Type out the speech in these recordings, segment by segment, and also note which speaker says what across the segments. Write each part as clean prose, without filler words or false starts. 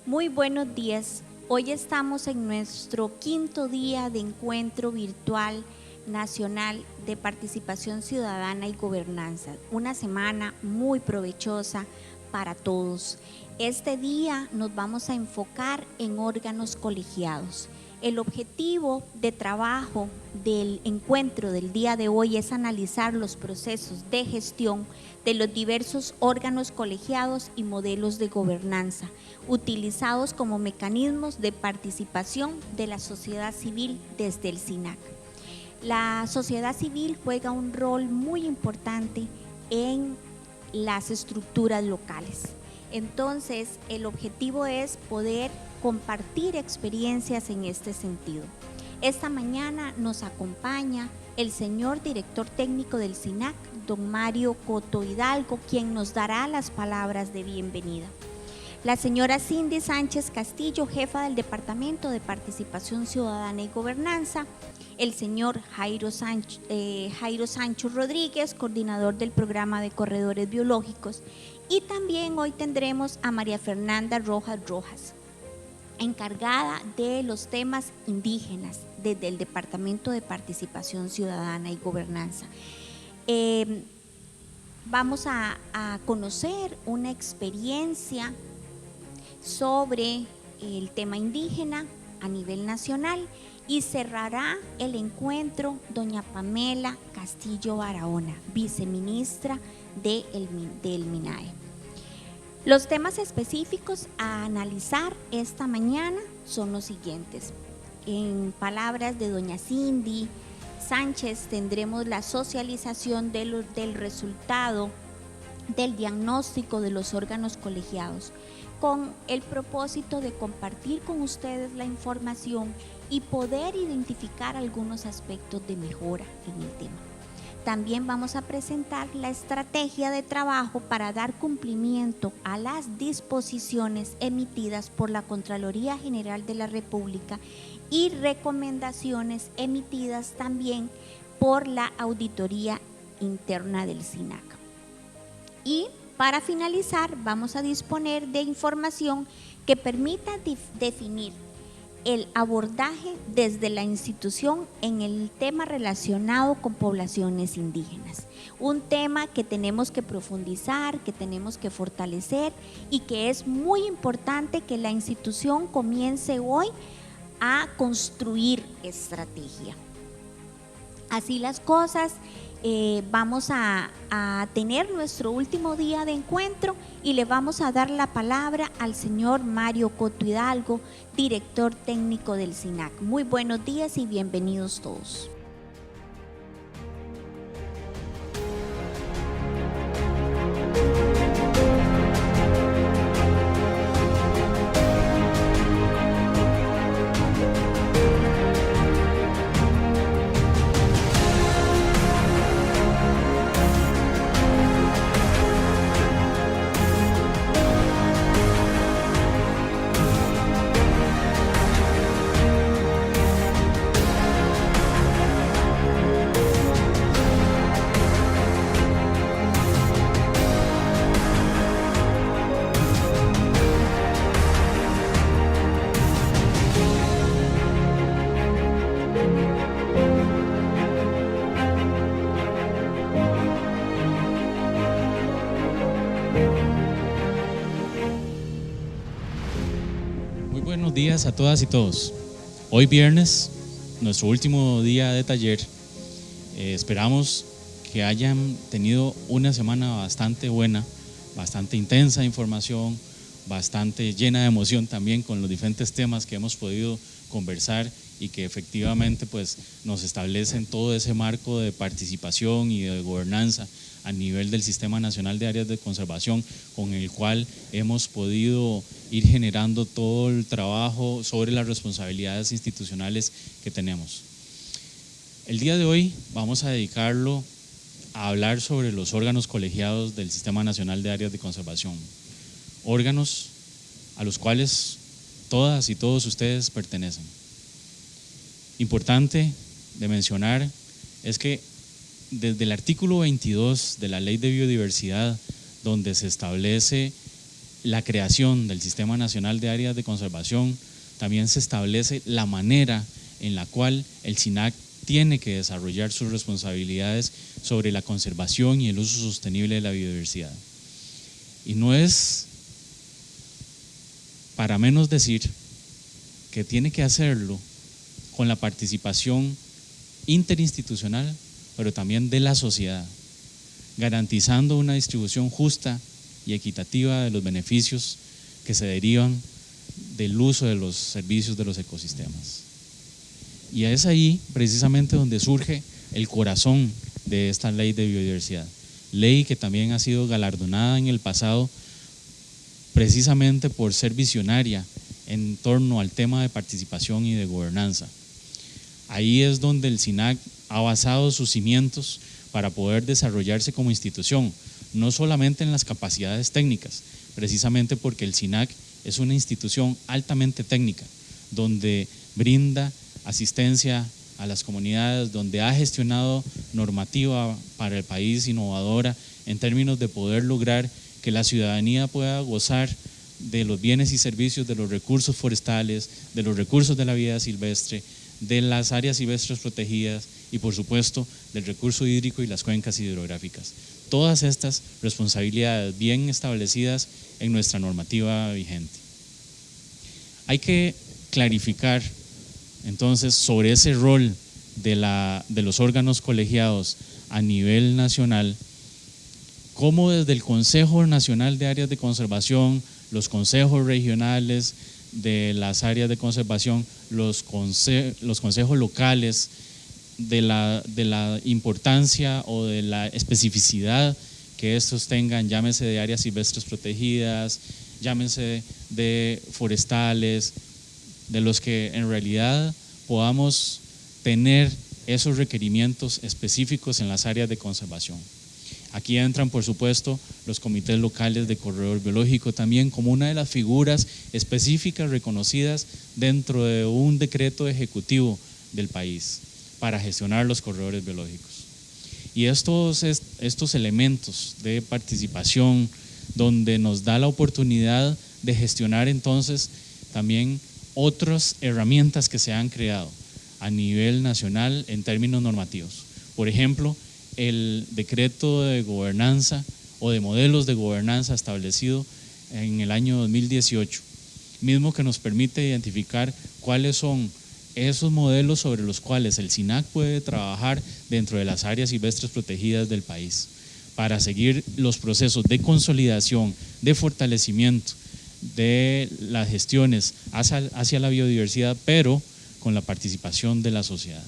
Speaker 1: Muy buenos días. Hoy estamos en nuestro quinto día de encuentro virtual nacional de participación ciudadana y gobernanza. Una semana muy provechosa para todos. Este día nos vamos a enfocar en órganos colegiados. El objetivo de trabajo del encuentro del día de hoy es analizar los procesos de gestión de los diversos órganos colegiados y modelos de gobernanza utilizados como mecanismos de participación de la sociedad civil desde el SINAC. La sociedad civil juega un rol muy importante en las estructuras locales. Entonces, el objetivo es poder compartir experiencias en este sentido. Esta mañana nos acompaña el señor director técnico del SINAC, don Mario Coto Hidalgo, quien nos dará las palabras de bienvenida. La señora Cindy Sánchez Castillo, jefa del Departamento de Participación Ciudadana y Gobernanza, el señor Jairo Sancho Rodríguez, coordinador del programa de corredores biológicos, y también hoy tendremos a María Fernanda Rojas, encargada de los temas indígenas desde el Departamento de Participación Ciudadana y Gobernanza. Vamos a conocer una experiencia sobre el tema indígena a nivel nacional y cerrará el encuentro doña Pamela Castillo Barahona, viceministra del MINAE. Los temas específicos a analizar esta mañana son los siguientes. En palabras de doña Cindy Sánchez, tendremos la socialización del resultado del diagnóstico de los órganos colegiados, con el propósito de compartir con ustedes la información y poder identificar algunos aspectos de mejora en el tema. También vamos a presentar la estrategia de trabajo para dar cumplimiento a las disposiciones emitidas por la Contraloría General de la República y recomendaciones emitidas también por la Auditoría Interna del SINAC. Y para finalizar, vamos a disponer de información que permita definir el abordaje desde la institución en el tema relacionado con poblaciones indígenas. Un tema que tenemos que profundizar, que tenemos que fortalecer y que es muy importante que la institución comience hoy a construir estrategia. Así las cosas, vamos a tener nuestro último día de encuentro y le vamos a dar la palabra al señor Mario Coto Hidalgo, director técnico del SINAC. Muy buenos días y bienvenidos todos.
Speaker 2: Buenos días a todas y todos. Hoy viernes, nuestro último día de taller. Esperamos que hayan tenido una semana bastante buena, bastante intensa de información, bastante llena de emoción también con los diferentes temas que hemos podido conversar y que efectivamente pues, nos establecen todo ese marco de participación y de gobernanza a nivel del Sistema Nacional de Áreas de Conservación, con el cual hemos podido ir generando todo el trabajo sobre las responsabilidades institucionales que tenemos. El día de hoy vamos a dedicarlo a hablar sobre los órganos colegiados del Sistema Nacional de Áreas de Conservación, órganos a los cuales todas y todos ustedes pertenecen. Importante de mencionar es que desde el artículo 22 de la Ley de Biodiversidad, donde se establece la creación del Sistema Nacional de Áreas de Conservación, también se establece la manera en la cual el SINAC tiene que desarrollar sus responsabilidades sobre la conservación y el uso sostenible de la biodiversidad. Y no es para menos decir que tiene que hacerlo con la participación interinstitucional, pero también de la sociedad, garantizando una distribución justa y equitativa de los beneficios que se derivan del uso de los servicios de los ecosistemas. Y es ahí precisamente donde surge el corazón de esta ley de biodiversidad, ley que también ha sido galardonada en el pasado precisamente por ser visionaria en torno al tema de participación y de gobernanza. Ahí es donde el SINAC ha basado sus cimientos para poder desarrollarse como institución, no solamente en las capacidades técnicas, precisamente porque el SINAC es una institución altamente técnica, donde brinda asistencia a las comunidades, donde ha gestionado normativa para el país innovadora en términos de poder lograr que la ciudadanía pueda gozar de los bienes y servicios de los recursos forestales, de los recursos de la vida silvestre, de las áreas silvestres protegidas y por supuesto del recurso hídrico y las cuencas hidrográficas. Todas estas responsabilidades bien establecidas en nuestra normativa vigente. Hay que clarificar entonces sobre ese rol de los órganos colegiados a nivel nacional, cómo desde el Consejo Nacional de Áreas de Conservación, los consejos regionales de las áreas de conservación, los consejos locales, de la importancia o de la especificidad que estos tengan, llámese de áreas silvestres protegidas, llámese de forestales, de los que en realidad podamos tener esos requerimientos específicos en las áreas de conservación. Aquí entran, por supuesto, los comités locales de corredor biológico también como una de las figuras específicas reconocidas dentro de un decreto ejecutivo del país para gestionar los corredores biológicos. Y estos elementos de participación, donde nos da la oportunidad de gestionar entonces también otras herramientas que se han creado a nivel nacional en términos normativos. Por ejemplo, el decreto de gobernanza o de modelos de gobernanza establecido en el año 2018, mismo que nos permite identificar cuáles son esos modelos sobre los cuales el SINAC puede trabajar dentro de las áreas silvestres protegidas del país para seguir los procesos de consolidación, de fortalecimiento de las gestiones hacia la biodiversidad, pero con la participación de la sociedad.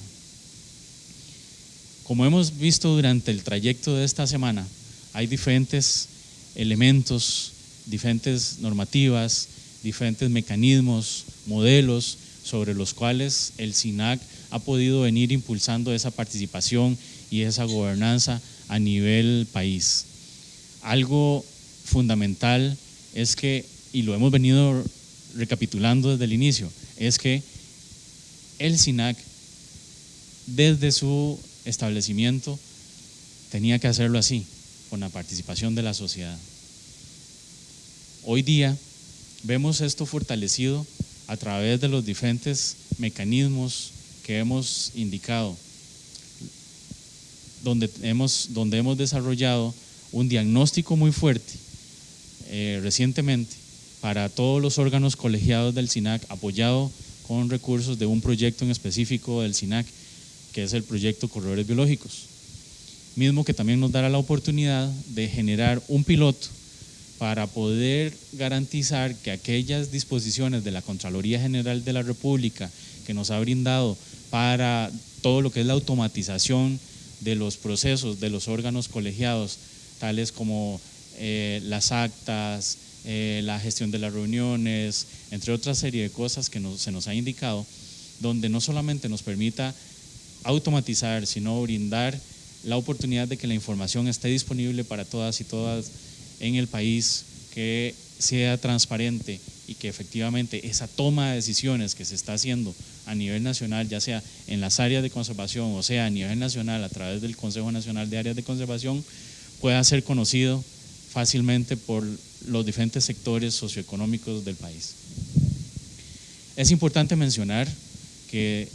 Speaker 2: Como hemos visto durante el trayecto de esta semana, hay diferentes elementos, diferentes normativas, diferentes mecanismos, modelos sobre los cuales el SINAC ha podido venir impulsando esa participación y esa gobernanza a nivel país. Algo fundamental es que, y lo hemos venido recapitulando desde el inicio, es que el SINAC desde su establecimiento tenía que hacerlo así, con la participación de la sociedad. Hoy día vemos esto fortalecido a través de los diferentes mecanismos que hemos indicado, donde hemos desarrollado un diagnóstico muy fuerte recientemente para todos los órganos colegiados del SINAC, apoyado con recursos de un proyecto en específico del SINAC, que es el proyecto Corredores Biológicos, mismo que también nos dará la oportunidad de generar un piloto para poder garantizar que aquellas disposiciones de la Contraloría General de la República que nos ha brindado para todo lo que es la automatización de los procesos de los órganos colegiados, tales como las actas, la gestión de las reuniones, entre otra serie de cosas que se nos ha indicado, donde no solamente nos permita automatizar, sino brindar la oportunidad de que la información esté disponible para todas y todas en el país, que sea transparente y que efectivamente esa toma de decisiones que se está haciendo a nivel nacional, ya sea en las áreas de conservación o sea a nivel nacional a través del Consejo Nacional de Áreas de Conservación, pueda ser conocido fácilmente por los diferentes sectores socioeconómicos del país. Es importante mencionar que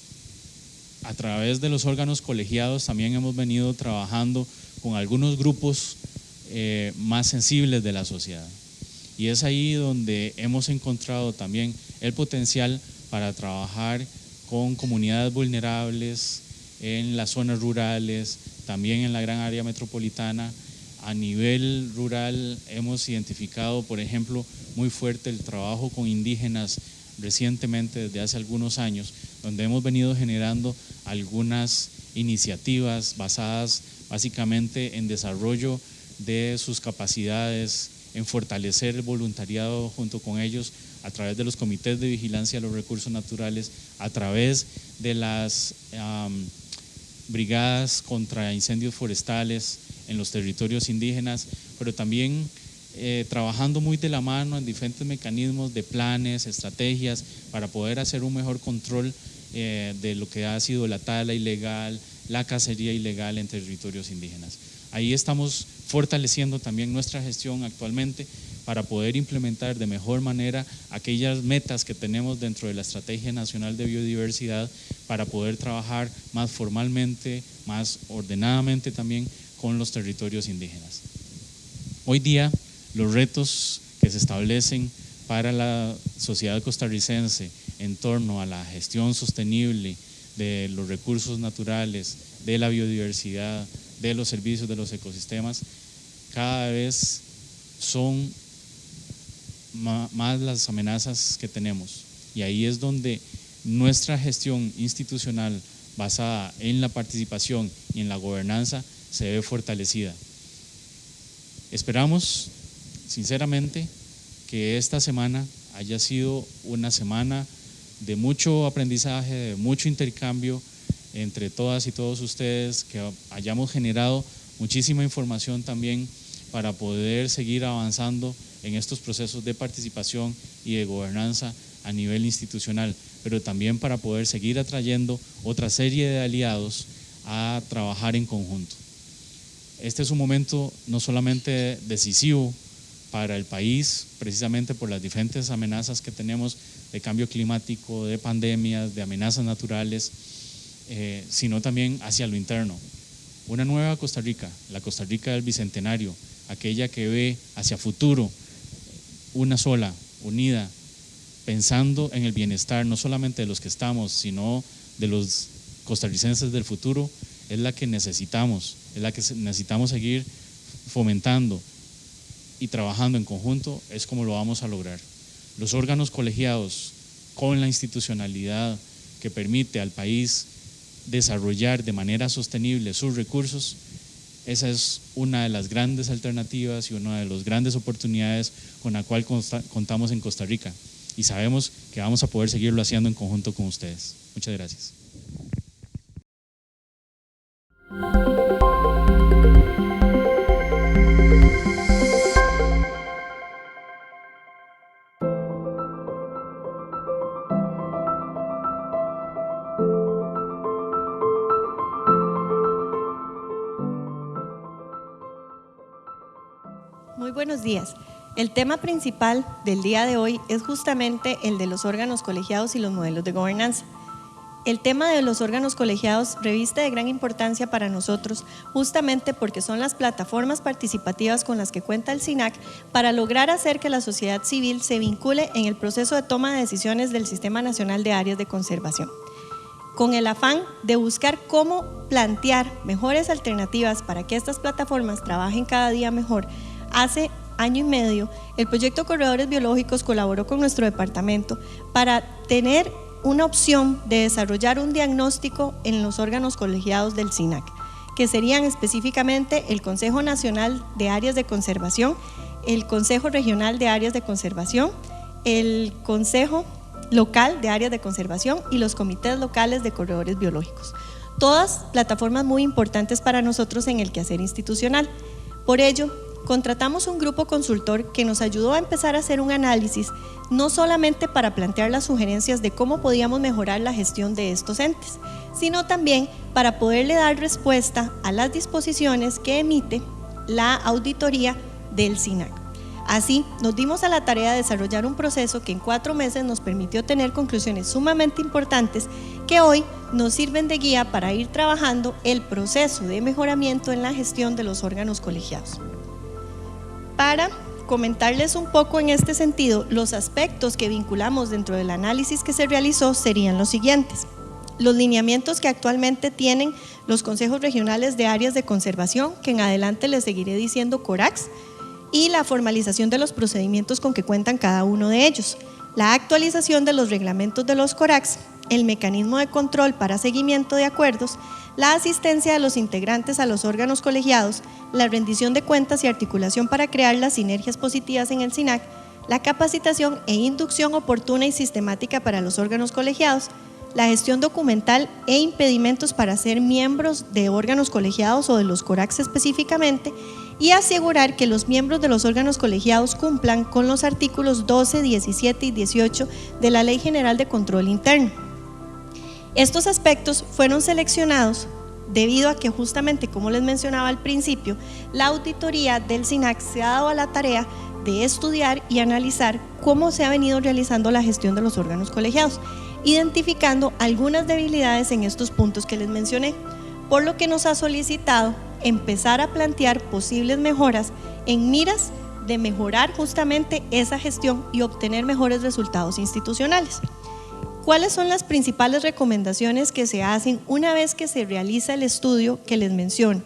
Speaker 2: a través de los órganos colegiados también hemos venido trabajando con algunos grupos más sensibles de la sociedad, y es ahí donde hemos encontrado también el potencial para trabajar con comunidades vulnerables en las zonas rurales, también en la gran área metropolitana. A nivel rural hemos identificado, por ejemplo, muy fuerte el trabajo con indígenas recientemente, desde hace algunos años, donde hemos venido generando algunas iniciativas basadas básicamente en desarrollo de sus capacidades, en fortalecer el voluntariado junto con ellos a través de los comités de vigilancia de los recursos naturales, a través de las brigadas contra incendios forestales en los territorios indígenas, pero también trabajando muy de la mano en diferentes mecanismos de planes, estrategias para poder hacer un mejor control de lo que ha sido la tala ilegal, la cacería ilegal en territorios indígenas. Ahí estamos fortaleciendo también nuestra gestión actualmente para poder implementar de mejor manera aquellas metas que tenemos dentro de la Estrategia Nacional de Biodiversidad, para poder trabajar más formalmente, más ordenadamente también con los territorios indígenas. Hoy día los retos que se establecen para la sociedad costarricense en torno a la gestión sostenible de los recursos naturales, de la biodiversidad, de los servicios de los ecosistemas, cada vez son más las amenazas que tenemos, y ahí es donde nuestra gestión institucional basada en la participación y en la gobernanza se ve fortalecida. Esperamos, sinceramente, que esta semana haya sido una semana de mucho aprendizaje, de mucho intercambio entre todas y todos ustedes, que hayamos generado muchísima información también para poder seguir avanzando en estos procesos de participación y de gobernanza a nivel institucional, pero también para poder seguir atrayendo otra serie de aliados a trabajar en conjunto. Este es un momento no solamente decisivo para el país, precisamente por las diferentes amenazas que tenemos de cambio climático, de pandemias, de amenazas naturales, sino también hacia lo interno. Una nueva Costa Rica, la Costa Rica del Bicentenario, aquella que ve hacia futuro, una sola, unida, pensando en el bienestar no solamente de los que estamos, sino de los costarricenses del futuro, es la que necesitamos, es la que necesitamos seguir fomentando y trabajando en conjunto, es como lo vamos a lograr. Los órganos colegiados, con la institucionalidad que permite al país desarrollar de manera sostenible sus recursos, esa es una de las grandes alternativas y una de las grandes oportunidades con la cual contamos en Costa Rica, y sabemos que vamos a poder seguirlo haciendo en conjunto con ustedes. Muchas gracias.
Speaker 3: Muy buenos días. El tema principal del día de hoy es justamente el de los órganos colegiados y los modelos de gobernanza. El tema de los órganos colegiados reviste de gran importancia para nosotros, justamente porque son las plataformas participativas con las que cuenta el SINAC para lograr hacer que la sociedad civil se vincule en el proceso de toma de decisiones del Sistema Nacional de Áreas de Conservación, con el afán de buscar cómo plantear mejores alternativas para que estas plataformas trabajen cada día mejor. Hace año y medio, el proyecto Corredores Biológicos colaboró con nuestro departamento para tener una opción de desarrollar un diagnóstico en los órganos colegiados del SINAC, que serían específicamente el Consejo Nacional de Áreas de Conservación, el Consejo Regional de Áreas de Conservación, el Consejo Local de Áreas de Conservación y los comités locales de corredores biológicos. Todas plataformas muy importantes para nosotros en el quehacer institucional. Por ello, contratamos un grupo consultor que nos ayudó a empezar a hacer un análisis, no solamente para plantear las sugerencias de cómo podíamos mejorar la gestión de estos entes, sino también para poderle dar respuesta a las disposiciones que emite la auditoría del SINAC. Así, nos dimos a la tarea de desarrollar un proceso que en 4 meses nos permitió tener conclusiones sumamente importantes que hoy nos sirven de guía para ir trabajando el proceso de mejoramiento en la gestión de los órganos colegiados. Para comentarles un poco en este sentido, los aspectos que vinculamos dentro del análisis que se realizó serían los siguientes: los lineamientos que actualmente tienen los consejos regionales de áreas de conservación, que en adelante les seguiré diciendo CORACs, y la formalización de los procedimientos con que cuentan cada uno de ellos, la actualización de los reglamentos de los CORACs, el mecanismo de control para seguimiento de acuerdos, la asistencia de los integrantes a los órganos colegiados, la rendición de cuentas y articulación para crear las sinergias positivas en el SINAC, la capacitación e inducción oportuna y sistemática para los órganos colegiados, la gestión documental e impedimentos para ser miembros de órganos colegiados o de los CORACs específicamente, y asegurar que los miembros de los órganos colegiados cumplan con los artículos 12, 17 y 18 de la Ley General de Control Interno. Estos aspectos fueron seleccionados debido a que, justamente como les mencionaba al principio, la auditoría del SINAC se ha dado a la tarea de estudiar y analizar cómo se ha venido realizando la gestión de los órganos colegiados, identificando algunas debilidades en estos puntos que les mencioné, por lo que nos ha solicitado empezar a plantear posibles mejoras en miras de mejorar justamente esa gestión y obtener mejores resultados institucionales. ¿Cuáles son las principales recomendaciones que se hacen una vez que se realiza el estudio que les menciono?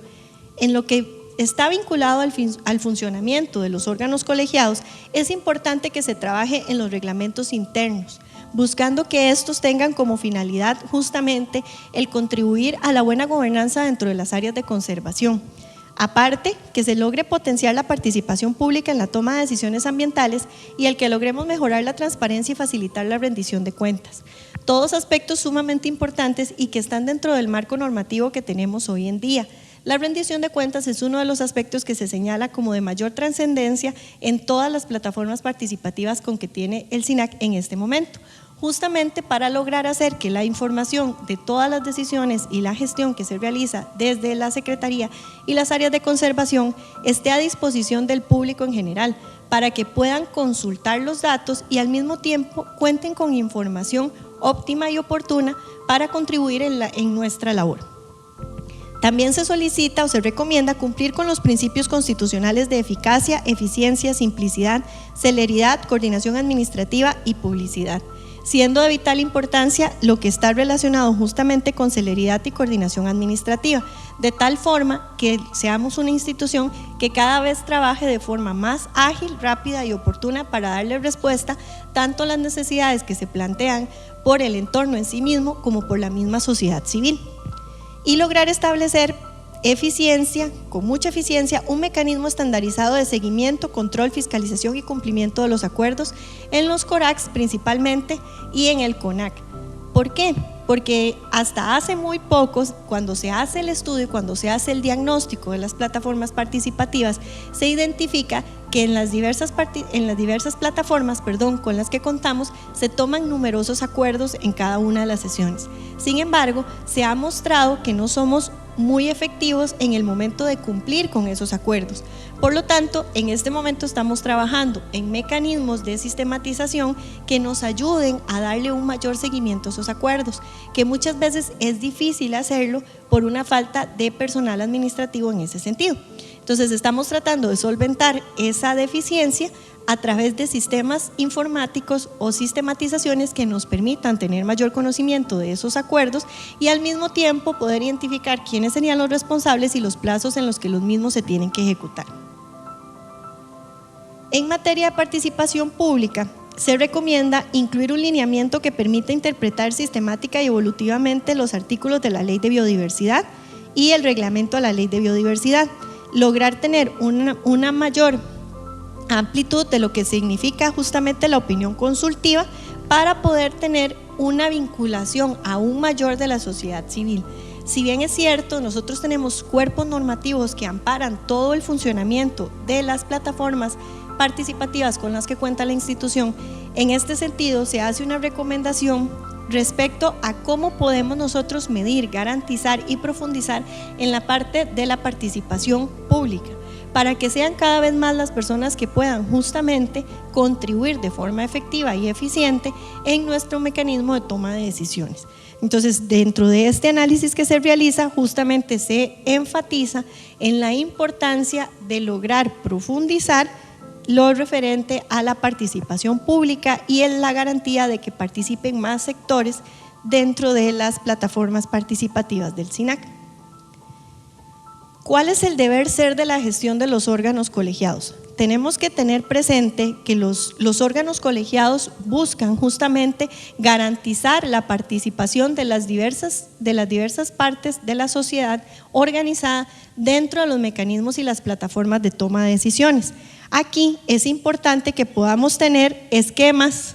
Speaker 3: En lo que está vinculado al funcionamiento de los órganos colegiados, es importante que se trabaje en los reglamentos internos, buscando que estos tengan como finalidad justamente el contribuir a la buena gobernanza dentro de las áreas de conservación. Aparte, que se logre potenciar la participación pública en la toma de decisiones ambientales y el que logremos mejorar la transparencia y facilitar la rendición de cuentas. Todos aspectos sumamente importantes y que están dentro del marco normativo que tenemos hoy en día. La rendición de cuentas es uno de los aspectos que se señala como de mayor trascendencia en todas las plataformas participativas con que tiene el SINAC en este momento, justamente para lograr hacer que la información de todas las decisiones y la gestión que se realiza desde la Secretaría y las áreas de conservación esté a disposición del público en general, para que puedan consultar los datos y al mismo tiempo cuenten con información óptima y oportuna para contribuir en nuestra labor. También se solicita o se recomienda cumplir con los principios constitucionales de eficacia, eficiencia, simplicidad, celeridad, coordinación administrativa y publicidad, siendo de vital importancia lo que está relacionado justamente con celeridad y coordinación administrativa, de tal forma que seamos una institución que cada vez trabaje de forma más ágil, rápida y oportuna para darle respuesta tanto a las necesidades que se plantean por el entorno en sí mismo como por la misma sociedad civil. Y lograr establecer con mucha eficiencia, un mecanismo estandarizado de seguimiento, control, fiscalización y cumplimiento de los acuerdos en los CORACs principalmente y en el CONAC. ¿Por qué? Porque hasta hace muy pocos, cuando se hace el estudio y cuando se hace el diagnóstico de las plataformas participativas, se identifica que en las diversas plataformas con las que contamos se toman numerosos acuerdos en cada una de las sesiones. Sin embargo, se ha mostrado que no somos muy efectivos en el momento de cumplir con esos acuerdos. Por lo tanto, en este momento estamos trabajando en mecanismos de sistematización que nos ayuden a darle un mayor seguimiento a esos acuerdos, que muchas veces es difícil hacerlo por una falta de personal administrativo en ese sentido. Entonces estamos tratando de solventar esa deficiencia a través de sistemas informáticos o sistematizaciones que nos permitan tener mayor conocimiento de esos acuerdos y al mismo tiempo poder identificar quiénes serían los responsables y los plazos en los que los mismos se tienen que ejecutar. En materia de participación pública, se recomienda incluir un lineamiento que permita interpretar sistemática y evolutivamente los artículos de la Ley de Biodiversidad y el reglamento a la Ley de Biodiversidad, lograr tener una mayor amplitud de lo que significa justamente la opinión consultiva para poder tener una vinculación aún mayor de la sociedad civil. Si bien es cierto, nosotros tenemos cuerpos normativos que amparan todo el funcionamiento de las plataformas participativas con las que cuenta la institución, en este sentido se hace una recomendación respecto a cómo podemos nosotros medir, garantizar y profundizar en la parte de la participación pública, para que sean cada vez más las personas que puedan justamente contribuir de forma efectiva y eficiente en nuestro mecanismo de toma de decisiones. Entonces, dentro de este análisis que se realiza, justamente se enfatiza en la importancia de lograr profundizar lo referente a la participación pública y en la garantía de que participen más sectores dentro de las plataformas participativas del SINAC. ¿Cuál es el deber ser de la gestión de los órganos colegiados? Tenemos que tener presente que los órganos colegiados buscan justamente garantizar la participación de las diversas partes de la sociedad organizada dentro de los mecanismos y las plataformas de toma de decisiones. Aquí es importante que podamos tener esquemas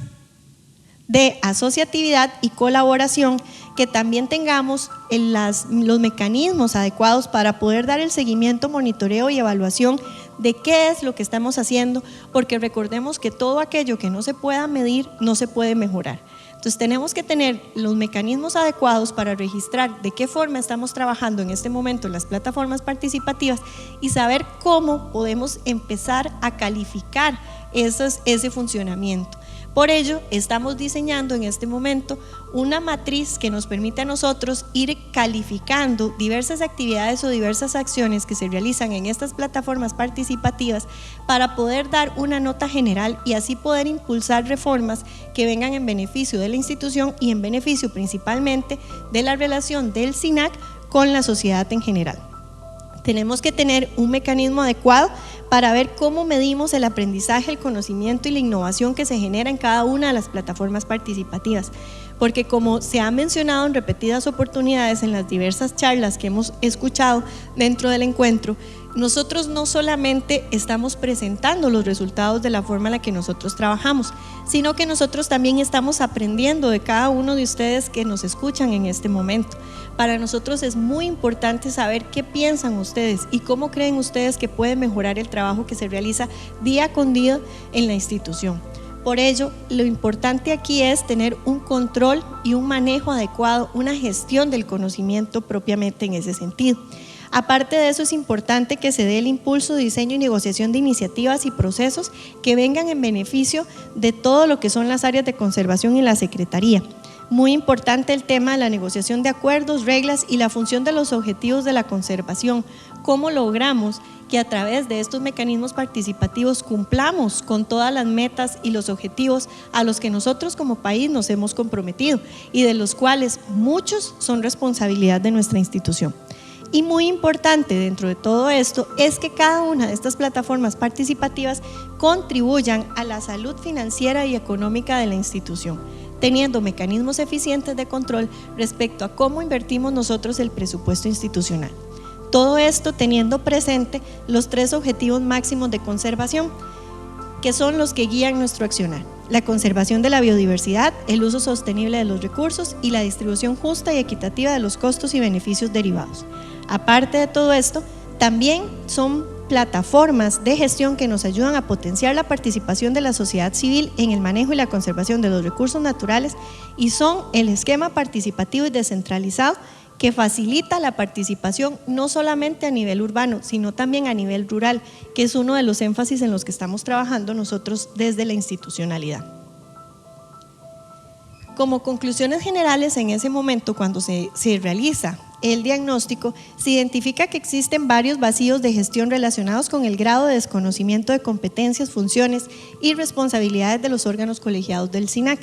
Speaker 3: de asociatividad y colaboración, que también tengamos los mecanismos adecuados para poder dar el seguimiento, monitoreo y evaluación de qué es lo que estamos haciendo, porque recordemos que todo aquello que no se pueda medir no se puede mejorar. Entonces tenemos que tener los mecanismos adecuados para registrar de qué forma estamos trabajando en este momento en las plataformas participativas y saber cómo podemos empezar a calificar ese funcionamiento. Por ello, estamos diseñando en este momento una matriz que nos permite a nosotros ir calificando diversas actividades o diversas acciones que se realizan en estas plataformas participativas para poder dar una nota general y así poder impulsar reformas que vengan en beneficio de la institución y en beneficio principalmente de la relación del SINAC con la sociedad en general. Tenemos que tener un mecanismo adecuado para ver cómo medimos el aprendizaje, el conocimiento y la innovación que se genera en cada una de las plataformas participativas, porque como se ha mencionado en repetidas oportunidades en las diversas charlas que hemos escuchado dentro del encuentro, nosotros no solamente estamos presentando los resultados de la forma en la que nosotros trabajamos, sino que nosotros también estamos aprendiendo de cada uno de ustedes que nos escuchan en este momento. Para nosotros es muy importante saber qué piensan ustedes y cómo creen ustedes que puede mejorar el trabajo que se realiza día con día en la institución. Por ello, lo importante aquí es tener un control y un manejo adecuado, una gestión del conocimiento propiamente en ese sentido. Aparte de eso, es importante que se dé el impulso, diseño y negociación de iniciativas y procesos que vengan en beneficio de todo lo que son las áreas de conservación y la Secretaría. Muy importante el tema de la negociación de acuerdos, reglas y la función de los objetivos de la conservación. ¿Cómo logramos que a través de estos mecanismos participativos cumplamos con todas las metas y los objetivos a los que nosotros como país nos hemos comprometido y de los cuales muchos son responsabilidad de nuestra institución? Y muy importante dentro de todo esto es que cada una de estas plataformas participativas contribuyan a la salud financiera y económica de la institución, teniendo mecanismos eficientes de control respecto a cómo invertimos nosotros el presupuesto institucional. Todo esto teniendo presente los 3 objetivos máximos de conservación, que son los que guían nuestro accionar: la conservación de la biodiversidad, el uso sostenible de los recursos y la distribución justa y equitativa de los costos y beneficios derivados. Aparte de todo esto, también son plataformas de gestión que nos ayudan a potenciar la participación de la sociedad civil en el manejo y la conservación de los recursos naturales y son el esquema participativo y descentralizado que facilita la participación no solamente a nivel urbano, sino también a nivel rural, que es uno de los énfasis en los que estamos trabajando nosotros desde la institucionalidad. Como conclusiones generales, en ese momento, cuando se realiza el diagnóstico, se identifica que existen varios vacíos de gestión relacionados con el grado de desconocimiento de competencias, funciones y responsabilidades de los órganos colegiados del SINAC.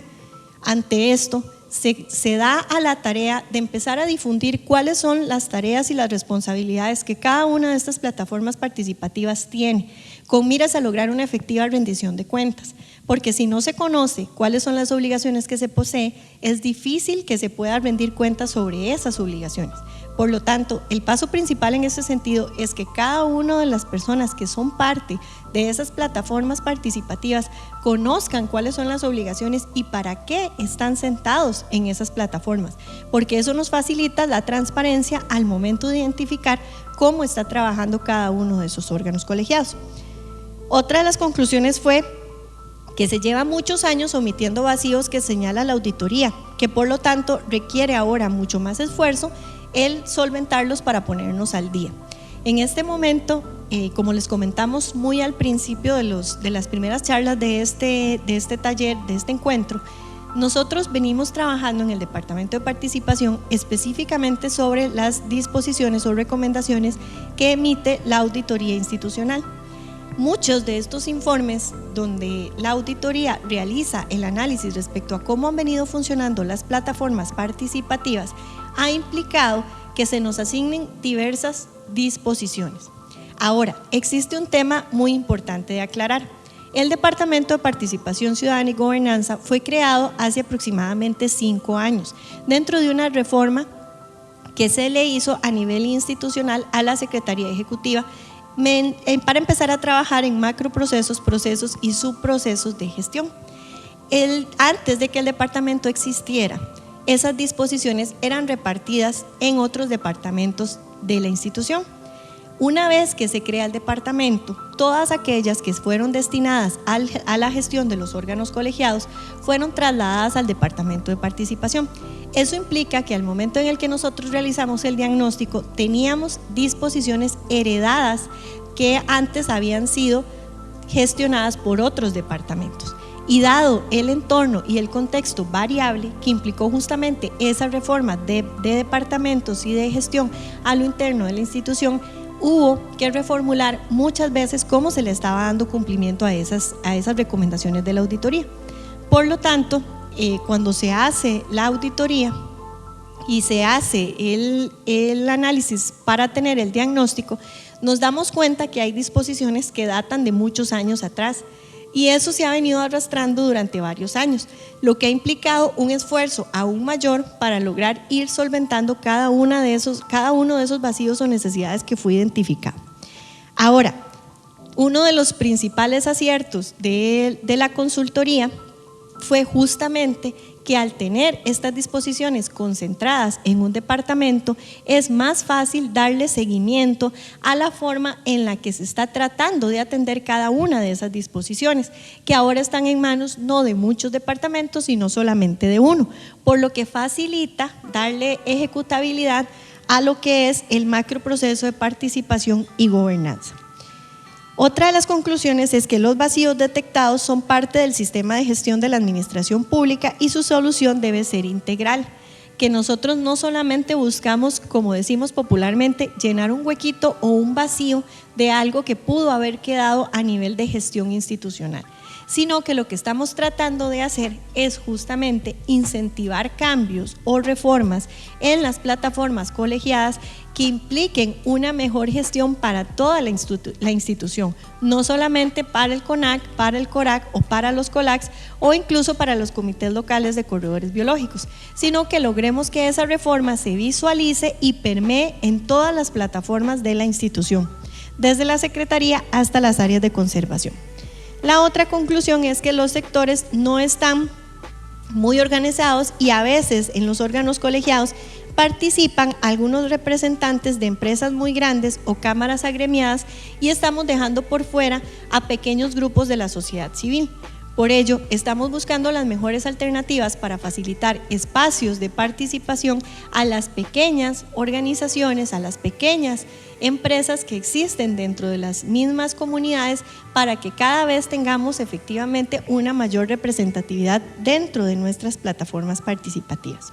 Speaker 3: Ante esto, se da a la tarea de empezar a difundir cuáles son las tareas y las responsabilidades que cada una de estas plataformas participativas tiene, con miras a lograr una efectiva rendición de cuentas, porque si no se conoce cuáles son las obligaciones que se posee, es difícil que se pueda rendir cuentas sobre esas obligaciones. Por lo tanto, el paso principal en ese sentido es que cada una de las personas que son parte de esas plataformas participativas conozcan cuáles son las obligaciones y para qué están sentados en esas plataformas, porque eso nos facilita la transparencia al momento de identificar cómo está trabajando cada uno de esos órganos colegiados. Otra de las conclusiones fue que se lleva muchos años omitiendo vacíos que señala la auditoría, que por lo tanto requiere ahora mucho más esfuerzo el solventarlos para ponernos al día. En este momento, como les comentamos muy al principio de las primeras charlas de este taller, de este encuentro, nosotros venimos trabajando en el Departamento de Participación específicamente sobre las disposiciones o recomendaciones que emite la auditoría institucional. Muchos de estos informes donde la auditoría realiza el análisis respecto a cómo han venido funcionando las plataformas participativas ha implicado que se nos asignen diversas disposiciones. Ahora, existe un tema muy importante de aclarar. El Departamento de Participación Ciudadana y Gobernanza fue creado hace aproximadamente 5 años dentro de una reforma que se le hizo a nivel institucional a la Secretaría Ejecutiva para empezar a trabajar en macroprocesos, procesos y subprocesos de gestión. Antes de que el departamento existiera, esas disposiciones eran repartidas en otros departamentos de la institución. Una vez que se crea el departamento, todas aquellas que fueron destinadas a la gestión de los órganos colegiados fueron trasladadas al Departamento de Participación. Eso implica que al momento en el que nosotros realizamos el diagnóstico, teníamos disposiciones heredadas que antes habían sido gestionadas por otros departamentos. Y dado el entorno y el contexto variable que implicó justamente esa reforma de departamentos y de gestión a lo interno de la institución, hubo que reformular muchas veces cómo se le estaba dando cumplimiento a esas recomendaciones de la auditoría. Por lo tanto, cuando se hace la auditoría y se hace el análisis para tener el diagnóstico, nos damos cuenta que hay disposiciones que datan de muchos años atrás. Y eso se ha venido arrastrando durante varios años, lo que ha implicado un esfuerzo aún mayor para lograr ir solventando cada uno de esos vacíos o necesidades que fue identificado. Ahora, uno de los principales aciertos de la consultoría fue justamente que al tener estas disposiciones concentradas en un departamento es más fácil darle seguimiento a la forma en la que se está tratando de atender cada una de esas disposiciones, que ahora están en manos no de muchos departamentos, sino solamente de uno, por lo que facilita darle ejecutabilidad a lo que es el macroproceso de participación y gobernanza. Otra de las conclusiones es que los vacíos detectados son parte del sistema de gestión de la administración pública y su solución debe ser integral, que nosotros no solamente buscamos, como decimos popularmente, llenar un huequito o un vacío de algo que pudo haber quedado a nivel de gestión institucional, sino que lo que estamos tratando de hacer es justamente incentivar cambios o reformas en las plataformas colegiadas que impliquen una mejor gestión para toda la institución, no solamente para el CONAC, para el CORAC o para los COLACs o incluso para los comités locales de corredores biológicos, sino que logremos que esa reforma se visualice y permee en todas las plataformas de la institución, desde la Secretaría hasta las áreas de conservación. La otra conclusión es que los sectores no están muy organizados y a veces en los órganos colegiados participan algunos representantes de empresas muy grandes o cámaras agremiadas y estamos dejando por fuera a pequeños grupos de la sociedad civil. Por ello, estamos buscando las mejores alternativas para facilitar espacios de participación a las pequeñas organizaciones, a las pequeñas empresas que existen dentro de las mismas comunidades para que cada vez tengamos efectivamente una mayor representatividad dentro de nuestras plataformas participativas.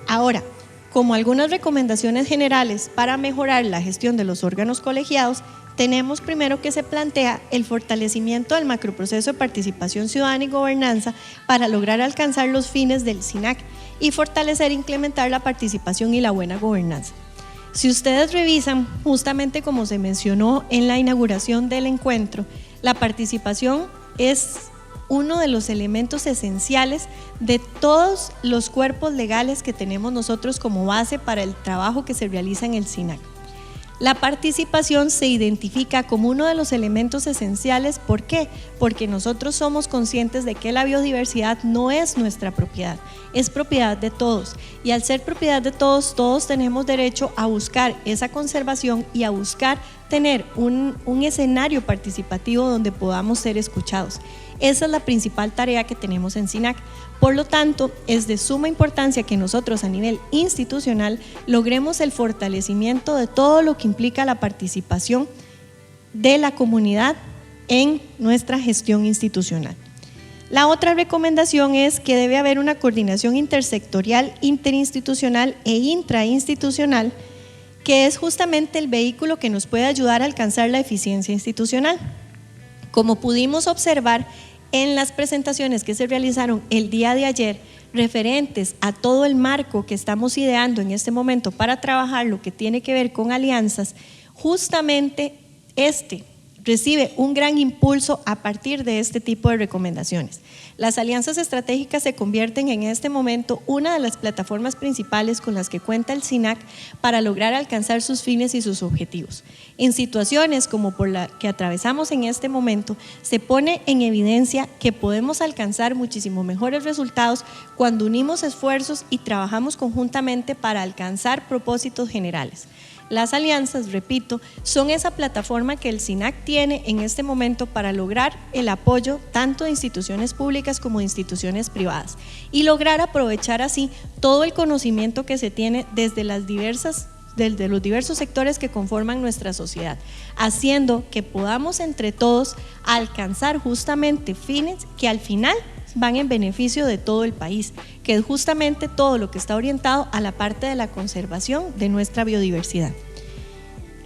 Speaker 3: Ahora, como algunas recomendaciones generales para mejorar la gestión de los órganos colegiados, tenemos primero que se plantea el fortalecimiento del macroproceso de participación ciudadana y gobernanza para lograr alcanzar los fines del SINAC y fortalecer e implementar la participación y la buena gobernanza. Si ustedes revisan, justamente como se mencionó en la inauguración del encuentro, la participación es uno de los elementos esenciales de todos los cuerpos legales que tenemos nosotros como base para el trabajo que se realiza en el SINAC. La participación se identifica como uno de los elementos esenciales. ¿Por qué? Porque nosotros somos conscientes de que la biodiversidad no es nuestra propiedad, es propiedad de todos. Y al ser propiedad de todos, todos tenemos derecho a buscar esa conservación y a buscar tener un escenario participativo donde podamos ser escuchados. Esa es la principal tarea que tenemos en SINAC. Por lo tanto, es de suma importancia que nosotros a nivel institucional logremos el fortalecimiento de todo lo que implica la participación de la comunidad en nuestra gestión institucional. La otra recomendación es que debe haber una coordinación intersectorial, interinstitucional e intrainstitucional, que es justamente el vehículo que nos puede ayudar a alcanzar la eficiencia institucional. Como pudimos observar en las presentaciones que se realizaron el día de ayer, referentes a todo el marco que estamos ideando en este momento para trabajar lo que tiene que ver con alianzas, justamente recibe un gran impulso a partir de este tipo de recomendaciones. Las alianzas estratégicas se convierten en este momento una de las plataformas principales con las que cuenta el SINAC para lograr alcanzar sus fines y sus objetivos. En situaciones como por la que atravesamos en este momento, se pone en evidencia que podemos alcanzar muchísimo mejores resultados cuando unimos esfuerzos y trabajamos conjuntamente para alcanzar propósitos generales. Las alianzas, repito, son esa plataforma que el SINAC tiene en este momento para lograr el apoyo tanto de instituciones públicas como de instituciones privadas y lograr aprovechar así todo el conocimiento que se tiene desde los diversos sectores que conforman nuestra sociedad, haciendo que podamos entre todos alcanzar justamente fines que al final van en beneficio de todo el país, que es justamente todo lo que está orientado a la parte de la conservación de nuestra biodiversidad.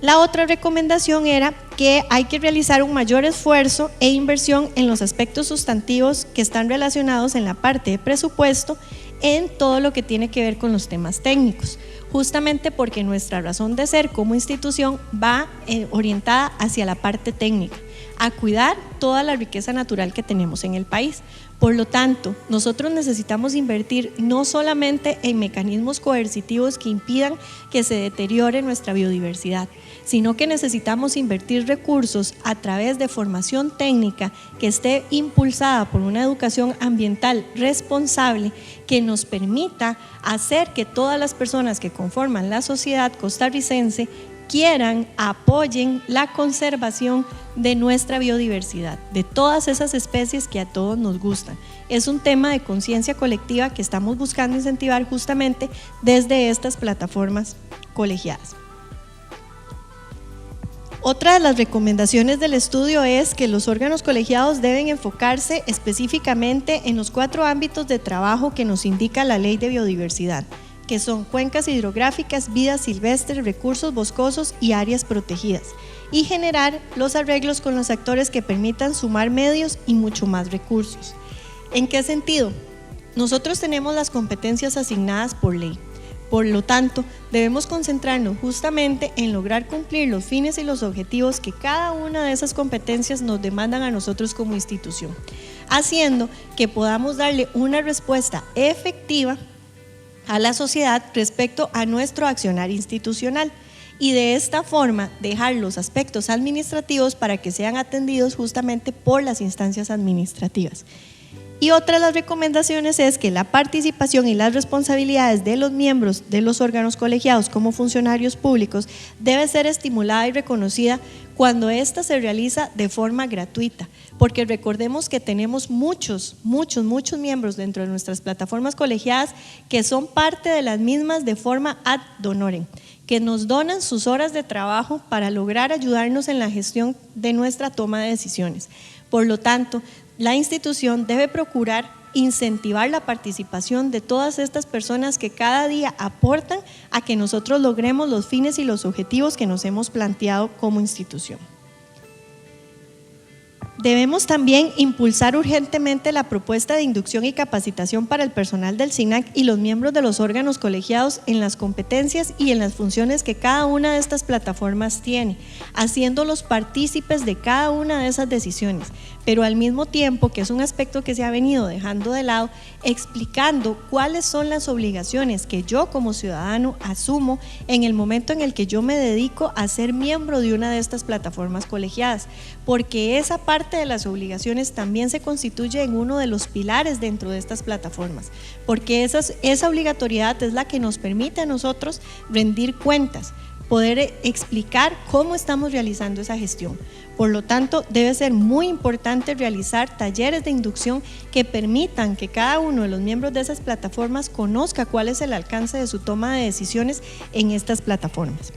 Speaker 3: La otra recomendación era que hay que realizar un mayor esfuerzo e inversión en los aspectos sustantivos que están relacionados en la parte de presupuesto en todo lo que tiene que ver con los temas técnicos, justamente porque nuestra razón de ser como institución va orientada hacia la parte técnica, a cuidar toda la riqueza natural que tenemos en el país. Por lo tanto, nosotros necesitamos invertir no solamente en mecanismos coercitivos que impidan que se deteriore nuestra biodiversidad, sino que necesitamos invertir recursos a través de formación técnica que esté impulsada por una educación ambiental responsable que nos permita hacer que todas las personas que conforman la sociedad costarricense quieran, apoyen la conservación de nuestra biodiversidad, de todas esas especies que a todos nos gustan. Es un tema de conciencia colectiva que estamos buscando incentivar justamente desde estas plataformas colegiadas. Otra de las recomendaciones del estudio es que los órganos colegiados deben enfocarse específicamente en los 4 ámbitos de trabajo que nos indica la Ley de Biodiversidad, que son cuencas hidrográficas, vida silvestre, recursos boscosos y áreas protegidas, y generar los arreglos con los actores que permitan sumar medios y mucho más recursos. ¿En qué sentido? Nosotros tenemos las competencias asignadas por ley. Por lo tanto, debemos concentrarnos justamente en lograr cumplir los fines y los objetivos que cada una de esas competencias nos demandan a nosotros como institución, haciendo que podamos darle una respuesta efectiva a la sociedad respecto a nuestro accionar institucional y de esta forma dejar los aspectos administrativos para que sean atendidos justamente por las instancias administrativas. Y otra de las recomendaciones es que la participación y las responsabilidades de los miembros de los órganos colegiados como funcionarios públicos debe ser estimulada y reconocida cuando ésta se realiza de forma gratuita, porque recordemos que tenemos muchos miembros dentro de nuestras plataformas colegiadas que son parte de las mismas de forma ad honorem, que nos donan sus horas de trabajo para lograr ayudarnos en la gestión de nuestra toma de decisiones. Por lo tanto, la institución debe procurar incentivar la participación de todas estas personas que cada día aportan a que nosotros logremos los fines y los objetivos que nos hemos planteado como institución. Debemos también impulsar urgentemente la propuesta de inducción y capacitación para el personal del SINAC y los miembros de los órganos colegiados en las competencias y en las funciones que cada una de estas plataformas tiene, haciéndolos partícipes de cada una de esas decisiones, pero al mismo tiempo, que es un aspecto que se ha venido dejando de lado, explicando cuáles son las obligaciones que yo como ciudadano asumo en el momento en el que yo me dedico a ser miembro de una de estas plataformas colegiadas, porque esa parte de las obligaciones también se constituye en uno de los pilares dentro de estas plataformas, porque esa obligatoriedad es la que nos permite a nosotros rendir cuentas, poder explicar cómo estamos realizando esa gestión. Por lo tanto, debe ser muy importante realizar talleres de inducción que permitan que cada uno de los miembros de esas plataformas conozca cuál es el alcance de su toma de decisiones en estas plataformas.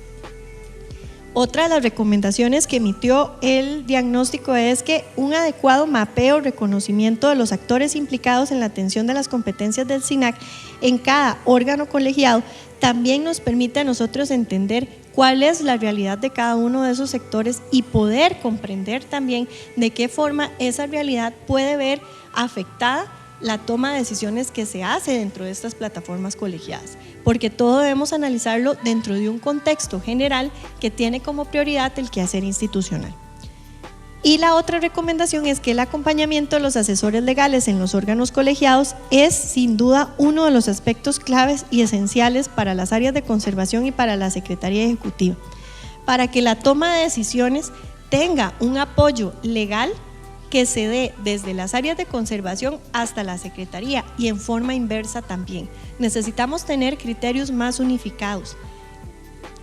Speaker 3: Otra de las recomendaciones que emitió el diagnóstico es que un adecuado mapeo, reconocimiento de los actores implicados en la atención de las competencias del SINAC en cada órgano colegiado también nos permite a nosotros entender cuál es la realidad de cada uno de esos sectores y poder comprender también de qué forma esa realidad puede ver afectada la toma de decisiones que se hace dentro de estas plataformas colegiadas, porque todo debemos analizarlo dentro de un contexto general que tiene como prioridad el quehacer institucional. Y la otra recomendación es que el acompañamiento de los asesores legales en los órganos colegiados es sin duda uno de los aspectos claves y esenciales para las áreas de conservación y para la Secretaría Ejecutiva, para que la toma de decisiones tenga un apoyo legal que se dé desde las áreas de conservación hasta la Secretaría y en forma inversa también. Necesitamos tener criterios más unificados,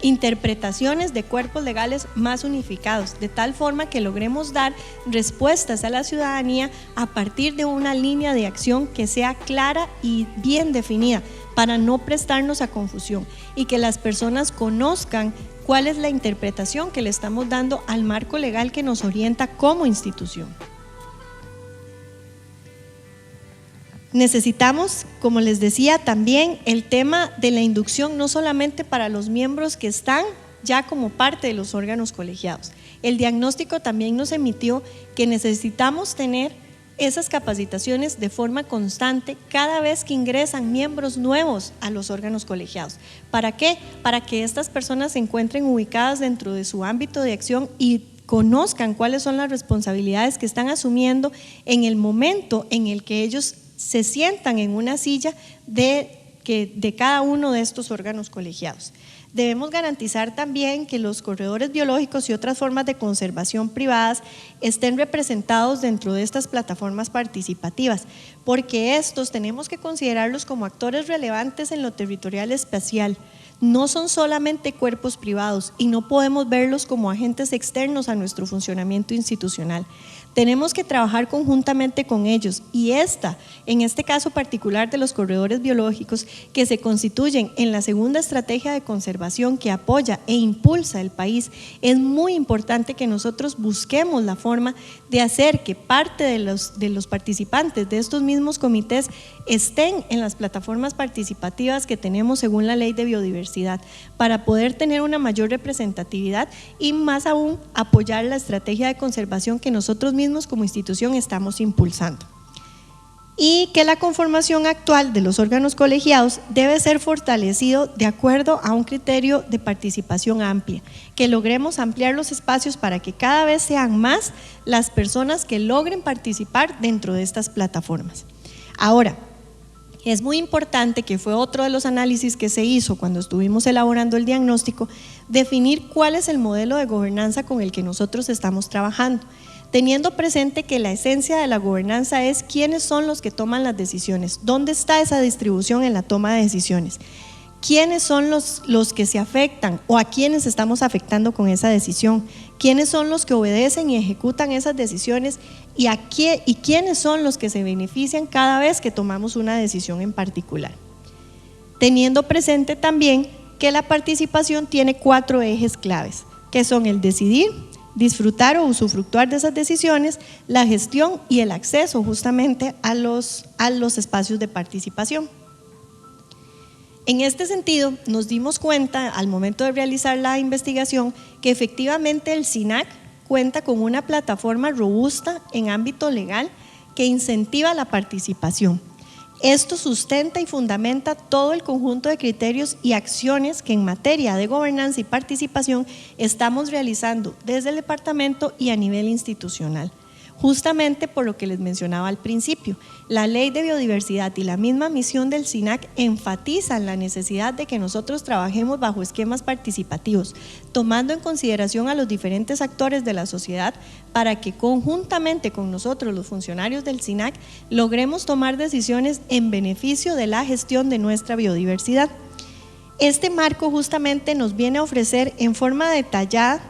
Speaker 3: interpretaciones de cuerpos legales más unificados, de tal forma que logremos dar respuestas a la ciudadanía a partir de una línea de acción que sea clara y bien definida para no prestarnos a confusión y que las personas conozcan cuál es la interpretación que le estamos dando al marco legal que nos orienta como institución. Necesitamos, como les decía, también el tema de la inducción, no solamente para los miembros que están ya como parte de los órganos colegiados. El diagnóstico también nos emitió que necesitamos tener esas capacitaciones de forma constante cada vez que ingresan miembros nuevos a los órganos colegiados. ¿Para qué? Para que estas personas se encuentren ubicadas dentro de su ámbito de acción y conozcan cuáles son las responsabilidades que están asumiendo en el momento en el que ellos se sientan en una silla de cada uno de estos órganos colegiados. Debemos garantizar también que los corredores biológicos y otras formas de conservación privadas estén representados dentro de estas plataformas participativas, porque estos tenemos que considerarlos como actores relevantes en lo territorial espacial. No son solamente cuerpos privados y no podemos verlos como agentes externos a nuestro funcionamiento institucional. Tenemos que trabajar conjuntamente con ellos y en este caso particular de los corredores biológicos que se constituyen en la segunda estrategia de conservación que apoya e impulsa el país, es muy importante que nosotros busquemos la forma de hacer que parte de los participantes de estos mismos comités estén en las plataformas participativas que tenemos según la Ley de Biodiversidad para poder tener una mayor representatividad y más aún apoyar la estrategia de conservación que nosotros mismos como institución estamos impulsando. Y que la conformación actual de los órganos colegiados debe ser fortalecido de acuerdo a un criterio de participación amplia, que logremos ampliar los espacios para que cada vez sean más las personas que logren participar dentro de estas plataformas. Ahora, es muy importante, que fue otro de los análisis que se hizo cuando estuvimos elaborando el diagnóstico, definir cuál es el modelo de gobernanza con el que nosotros estamos trabajando, teniendo presente que la esencia de la gobernanza es quiénes son los que toman las decisiones, dónde está esa distribución en la toma de decisiones, quiénes son los que se afectan o a quiénes estamos afectando con esa decisión, quiénes son los que obedecen y ejecutan esas decisiones y quiénes son los que se benefician cada vez que tomamos una decisión en particular. Teniendo presente también que la participación tiene 4 ejes claves, que son el decidir, disfrutar o usufructuar de esas decisiones, la gestión y el acceso justamente a los espacios de participación. En este sentido, nos dimos cuenta al momento de realizar la investigación que efectivamente el SINAC cuenta con una plataforma robusta en ámbito legal que incentiva la participación. Esto sustenta y fundamenta todo el conjunto de criterios y acciones que en materia de gobernanza y participación estamos realizando desde el departamento y a nivel institucional. Justamente por lo que les mencionaba al principio, la Ley de Biodiversidad y la misma misión del SINAC enfatizan la necesidad de que nosotros trabajemos bajo esquemas participativos, tomando en consideración a los diferentes actores de la sociedad para que conjuntamente con nosotros, los funcionarios del SINAC, logremos tomar decisiones en beneficio de la gestión de nuestra biodiversidad. Este marco justamente nos viene a ofrecer en forma detallada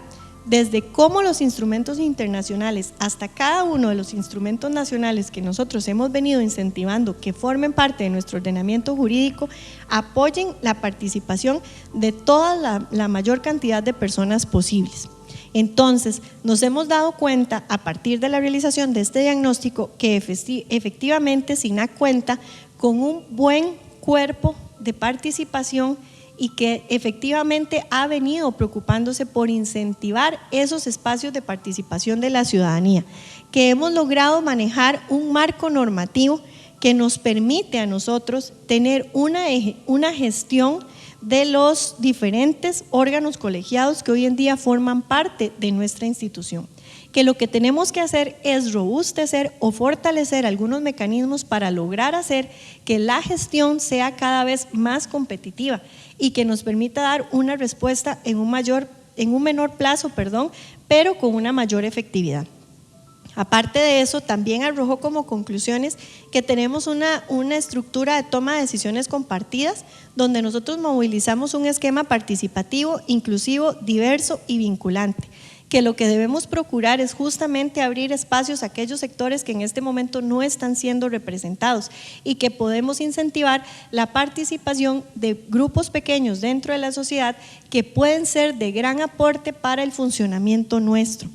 Speaker 3: desde cómo los instrumentos internacionales hasta cada uno de los instrumentos nacionales que nosotros hemos venido incentivando que formen parte de nuestro ordenamiento jurídico, apoyen la participación de toda la mayor cantidad de personas posibles. Entonces, nos hemos dado cuenta a partir de la realización de este diagnóstico que efectivamente SINAC cuenta con un buen cuerpo de participación y que efectivamente ha venido preocupándose por incentivar esos espacios de participación de la ciudadanía, que hemos logrado manejar un marco normativo que nos permite a nosotros tener una gestión de los diferentes órganos colegiados que hoy en día forman parte de nuestra institución. Que lo que tenemos que hacer es robustecer o fortalecer algunos mecanismos para lograr hacer que la gestión sea cada vez más competitiva y que nos permita dar una respuesta en un menor plazo, pero con una mayor efectividad. Aparte de eso, también arrojó como conclusiones que tenemos una estructura de toma de decisiones compartidas donde nosotros movilizamos un esquema participativo, inclusivo, diverso y vinculante, que lo que debemos procurar es justamente abrir espacios a aquellos sectores que en este momento no están siendo representados y que podemos incentivar la participación de grupos pequeños dentro de la sociedad que pueden ser de gran aporte para el funcionamiento nuestro.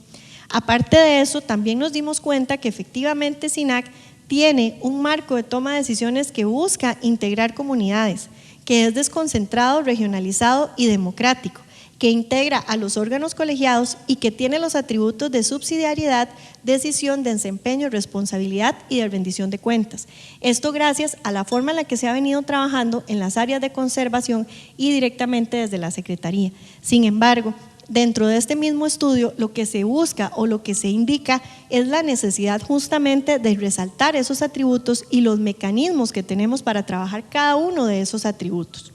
Speaker 3: Aparte de eso, también nos dimos cuenta que efectivamente SINAC tiene un marco de toma de decisiones que busca integrar comunidades, que es desconcentrado, regionalizado y democrático, que integra a los órganos colegiados y que tiene los atributos de subsidiariedad, decisión, desempeño, responsabilidad y de rendición de cuentas. Esto gracias a la forma en la que se ha venido trabajando en las áreas de conservación y directamente desde la Secretaría. Sin embargo, dentro de este mismo estudio lo que se busca o lo que se indica es la necesidad justamente de resaltar esos atributos y los mecanismos que tenemos para trabajar cada uno de esos atributos.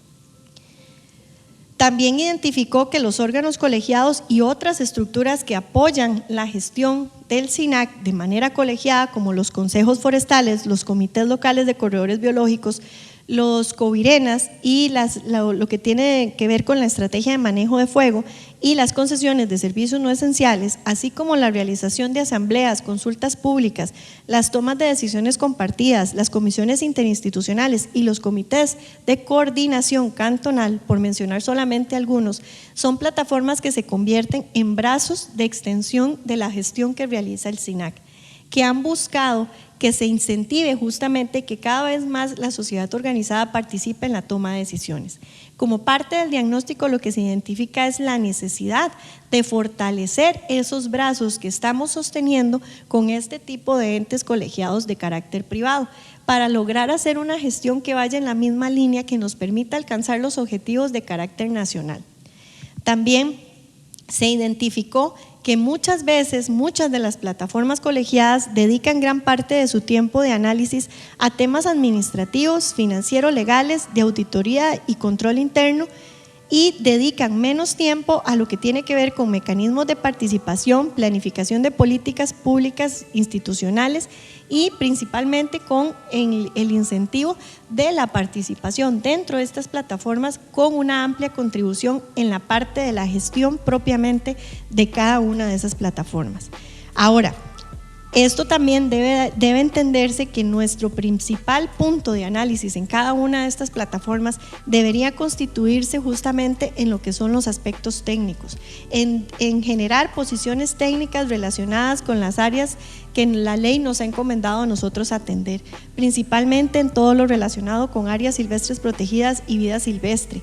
Speaker 3: También identificó que los órganos colegiados y otras estructuras que apoyan la gestión del SINAC de manera colegiada, como los consejos forestales, los comités locales de corredores biológicos, los covirenas y lo que tiene que ver con la estrategia de manejo de fuego y las concesiones de servicios no esenciales, así como la realización de asambleas, consultas públicas, las tomas de decisiones compartidas, las comisiones interinstitucionales y los comités de coordinación cantonal, por mencionar solamente algunos, son plataformas que se convierten en brazos de extensión de la gestión que realiza el SINAC, que han buscado que se incentive justamente que cada vez más la sociedad organizada participe en la toma de decisiones. Como parte del diagnóstico, lo que se identifica es la necesidad de fortalecer esos brazos que estamos sosteniendo con este tipo de entes colegiados de carácter privado, para lograr hacer una gestión que vaya en la misma línea que nos permita alcanzar los objetivos de carácter nacional. También se identificó que muchas veces muchas de las plataformas colegiadas dedican gran parte de su tiempo de análisis a temas administrativos, financieros, legales, de auditoría y control interno, y dedican menos tiempo a lo que tiene que ver con mecanismos de participación, planificación de políticas públicas institucionales y principalmente con el incentivo de la participación dentro de estas plataformas con una amplia contribución en la parte de la gestión propiamente de cada una de esas plataformas. Ahora, esto también debe entenderse que nuestro principal punto de análisis en cada una de estas plataformas debería constituirse justamente en lo que son los aspectos técnicos, en generar posiciones técnicas relacionadas con las áreas que la ley nos ha encomendado a nosotros atender, principalmente en todo lo relacionado con áreas silvestres protegidas y vida silvestre.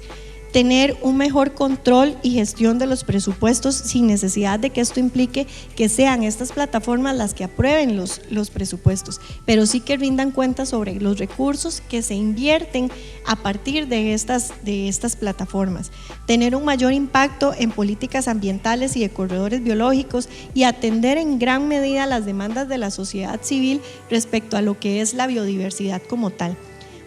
Speaker 3: Tener un mejor control y gestión de los presupuestos sin necesidad de que esto implique que sean estas plataformas las que aprueben los presupuestos, pero sí que rindan cuenta sobre los recursos que se invierten a partir de estas plataformas. Tener un mayor impacto en políticas ambientales y de corredores biológicos y atender en gran medida las demandas de la sociedad civil respecto a lo que es la biodiversidad como tal.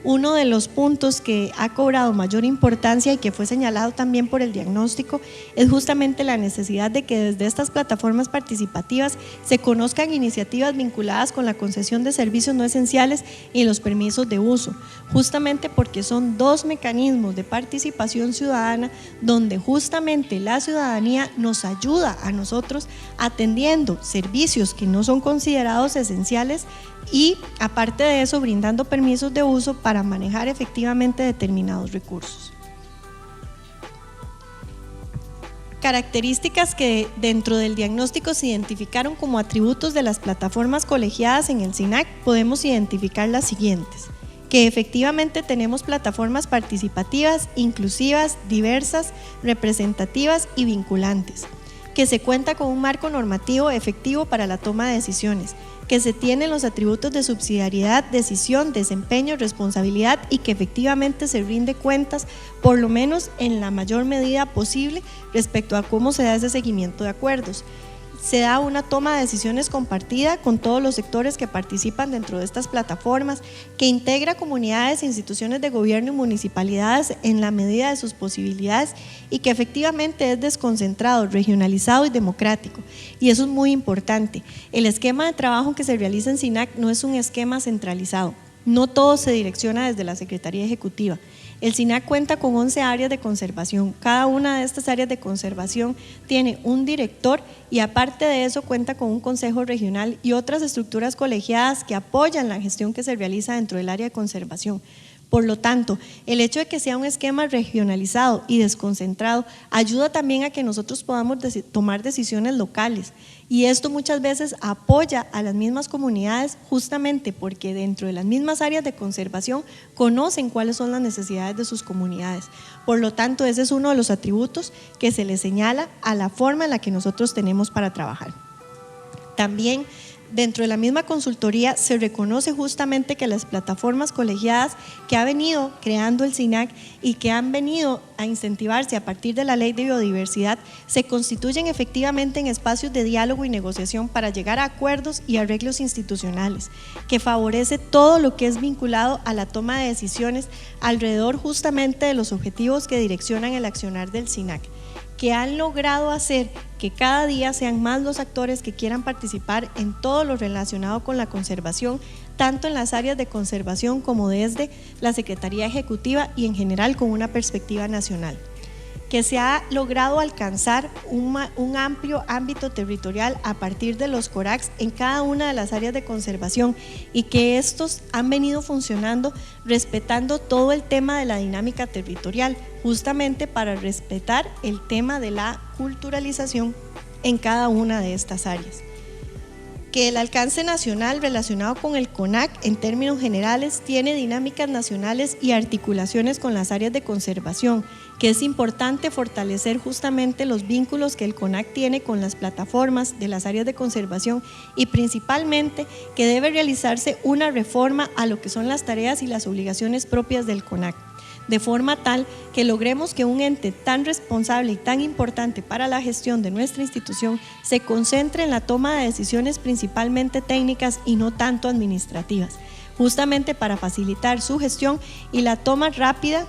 Speaker 3: Uno de los puntos que ha cobrado mayor importancia y que fue señalado también por el diagnóstico es justamente la necesidad de que desde estas plataformas participativas se conozcan iniciativas vinculadas con la concesión de servicios no esenciales y los permisos de uso, justamente porque son dos mecanismos de participación ciudadana donde justamente la ciudadanía nos ayuda a nosotros atendiendo servicios que no son considerados esenciales y aparte de eso brindando permisos de uso para manejar efectivamente determinados recursos. Características que dentro del diagnóstico se identificaron como atributos de las plataformas colegiadas en el SINAC, podemos identificar las siguientes: que efectivamente tenemos plataformas participativas, inclusivas, diversas, representativas y vinculantes, que se cuenta con un marco normativo efectivo para la toma de decisiones, que se tienen los atributos de subsidiariedad, decisión, desempeño, responsabilidad y que efectivamente se rinde cuentas, por lo menos en la mayor medida posible, respecto a cómo se da ese seguimiento de acuerdos. Se da una toma de decisiones compartida con todos los sectores que participan dentro de estas plataformas, que integra comunidades e instituciones de gobierno y municipalidades en la medida de sus posibilidades y que efectivamente es desconcentrado, regionalizado y democrático. Y eso es muy importante. El esquema de trabajo que se realiza en SINAC no es un esquema centralizado. No todo se direcciona desde la Secretaría Ejecutiva. El SINAC cuenta con 11 áreas de conservación. Cada una de estas áreas de conservación tiene un director y aparte de eso cuenta con un consejo regional y otras estructuras colegiadas que apoyan la gestión que se realiza dentro del área de conservación. Por lo tanto, el hecho de que sea un esquema regionalizado y desconcentrado ayuda también a que nosotros podamos tomar decisiones locales y esto muchas veces apoya a las mismas comunidades justamente porque dentro de las mismas áreas de conservación conocen cuáles son las necesidades de sus comunidades. Por lo tanto, ese es uno de los atributos que se le señala a la forma en la que nosotros tenemos para trabajar. También dentro de la misma consultoría se reconoce justamente que las plataformas colegiadas que ha venido creando el SINAC y que han venido a incentivarse a partir de la Ley de Biodiversidad se constituyen efectivamente en espacios de diálogo y negociación para llegar a acuerdos y arreglos institucionales, que favorece todo lo que es vinculado a la toma de decisiones alrededor justamente de los objetivos que direccionan el accionar del SINAC, que han logrado hacer que cada día sean más los actores que quieran participar en todo lo relacionado con la conservación, tanto en las áreas de conservación como desde la Secretaría Ejecutiva y en general con una perspectiva nacional. Que se ha logrado alcanzar un amplio ámbito territorial a partir de los CORACs en cada una de las áreas de conservación y que estos han venido funcionando respetando todo el tema de la dinámica territorial, justamente para respetar el tema de la culturalización en cada una de estas áreas. Que el alcance nacional relacionado con el CONAC en términos generales tiene dinámicas nacionales y articulaciones con las áreas de conservación, que es importante fortalecer justamente los vínculos que el CONAC tiene con las plataformas de las áreas de conservación y principalmente que debe realizarse una reforma a lo que son las tareas y las obligaciones propias del CONAC, de forma tal que logremos que un ente tan responsable y tan importante para la gestión de nuestra institución se concentre en la toma de decisiones principalmente técnicas y no tanto administrativas, justamente para facilitar su gestión y la toma rápida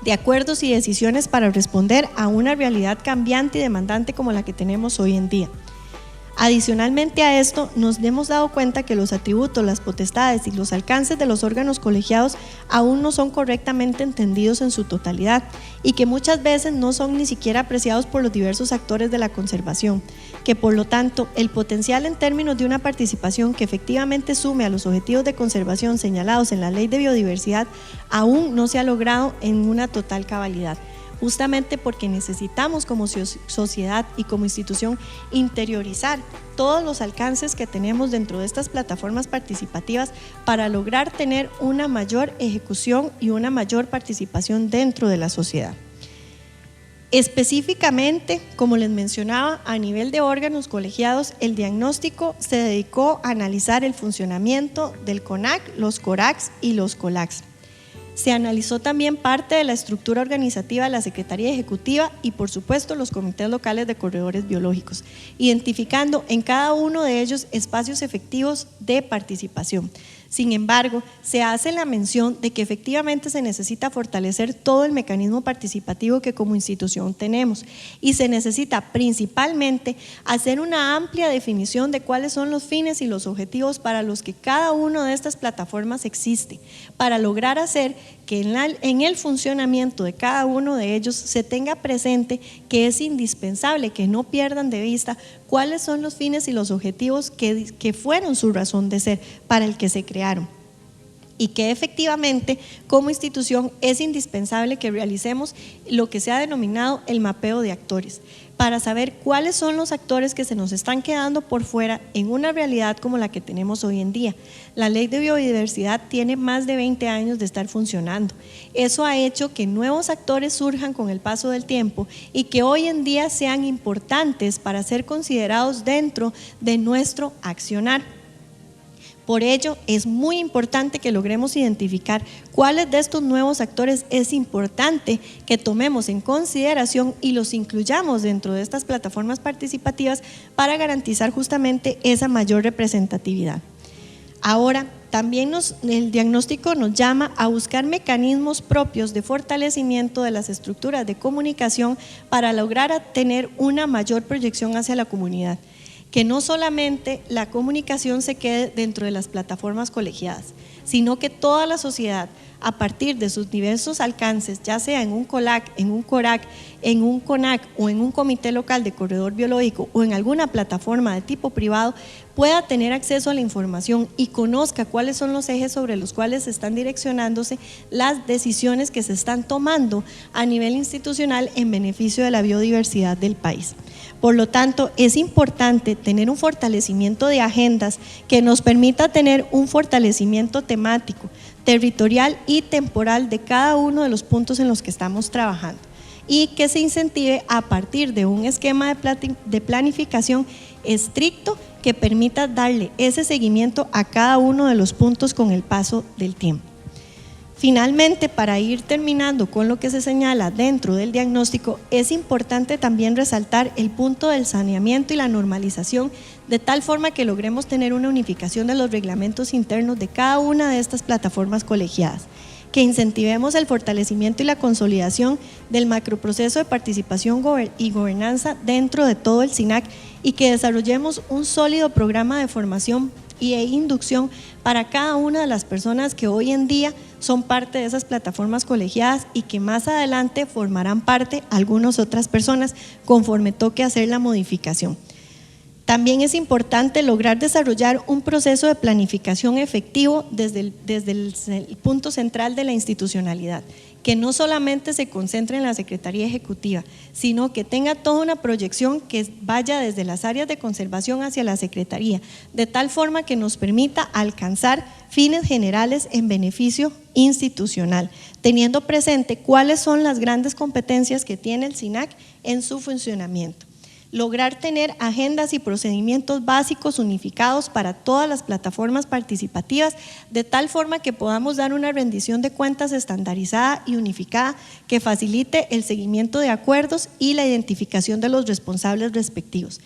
Speaker 3: de acuerdos y decisiones para responder a una realidad cambiante y demandante como la que tenemos hoy en día. Adicionalmente a esto, nos hemos dado cuenta que los atributos, las potestades y los alcances de los órganos colegiados aún no son correctamente entendidos en su totalidad y que muchas veces no son ni siquiera apreciados por los diversos actores de la conservación, que por lo tanto el potencial en términos de una participación que efectivamente sume a los objetivos de conservación señalados en la Ley de Biodiversidad aún no se ha logrado en una total cabalidad. Justamente porque necesitamos como sociedad y como institución interiorizar todos los alcances que tenemos dentro de estas plataformas participativas para lograr tener una mayor ejecución y una mayor participación dentro de la sociedad. Específicamente, como les mencionaba, a nivel de órganos colegiados, el diagnóstico se dedicó a analizar el funcionamiento del CONAC, los CORACs y los COLACs. Se analizó también parte de la estructura organizativa de la Secretaría Ejecutiva y por supuesto los comités locales de corredores biológicos, identificando en cada uno de ellos espacios efectivos de participación. Sin embargo, se hace la mención de que efectivamente se necesita fortalecer todo el mecanismo participativo que como institución tenemos y se necesita principalmente hacer una amplia definición de cuáles son los fines y los objetivos para los que cada una de estas plataformas existe, para lograr hacer que en el funcionamiento de cada uno de ellos se tenga presente que es indispensable que no pierdan de vista cuáles son los fines y los objetivos que fueron su razón de ser para el que se crearon y que efectivamente como institución es indispensable que realicemos lo que se ha denominado el mapeo de actores para saber cuáles son los actores que se nos están quedando por fuera en una realidad como la que tenemos hoy en día. La Ley de Biodiversidad tiene más de 20 años de estar funcionando. Eso ha hecho que nuevos actores surjan con el paso del tiempo y que hoy en día sean importantes para ser considerados dentro de nuestro accionar. Por ello, es muy importante que logremos identificar cuáles de estos nuevos actores es importante que tomemos en consideración y los incluyamos dentro de estas plataformas participativas para garantizar justamente esa mayor representatividad. Ahora, también el diagnóstico nos llama a buscar mecanismos propios de fortalecimiento de las estructuras de comunicación para lograr tener una mayor proyección hacia la comunidad. Que no solamente la comunicación se quede dentro de las plataformas colegiadas, sino que toda la sociedad, a partir de sus diversos alcances, ya sea en un COLAC, en un CORAC, en un CONAC o en un comité local de corredor biológico o en alguna plataforma de tipo privado, pueda tener acceso a la información y conozca cuáles son los ejes sobre los cuales están direccionándose las decisiones que se están tomando a nivel institucional en beneficio de la biodiversidad del país. Por lo tanto, es importante tener un fortalecimiento de agendas que nos permita tener un fortalecimiento temático, territorial y temporal de cada uno de los puntos en los que estamos trabajando y que se incentive a partir de un esquema de planificación estricto que permita darle ese seguimiento a cada uno de los puntos con el paso del tiempo. Finalmente, para ir terminando con lo que se señala dentro del diagnóstico, es importante también resaltar el punto del saneamiento y la normalización, de tal forma que logremos tener una unificación de los reglamentos internos de cada una de estas plataformas colegiadas, que incentivemos el fortalecimiento y la consolidación del macroproceso de participación y gobernanza dentro de todo el SINAC y que desarrollemos un sólido programa de formación e inducción para cada una de las personas que hoy en día son parte de esas plataformas colegiadas y que más adelante formarán parte algunas otras personas conforme toque hacer la modificación. También es importante lograr desarrollar un proceso de planificación efectivo desde el punto central de la institucionalidad, que no solamente se concentre en la Secretaría Ejecutiva, sino que tenga toda una proyección que vaya desde las áreas de conservación hacia la Secretaría, de tal forma que nos permita alcanzar fines generales en beneficio institucional, teniendo presente cuáles son las grandes competencias que tiene el SINAC en su funcionamiento. Lograr tener agendas y procedimientos básicos unificados para todas las plataformas participativas, de tal forma que podamos dar una rendición de cuentas estandarizada y unificada que facilite el seguimiento de acuerdos y la identificación de los responsables respectivos.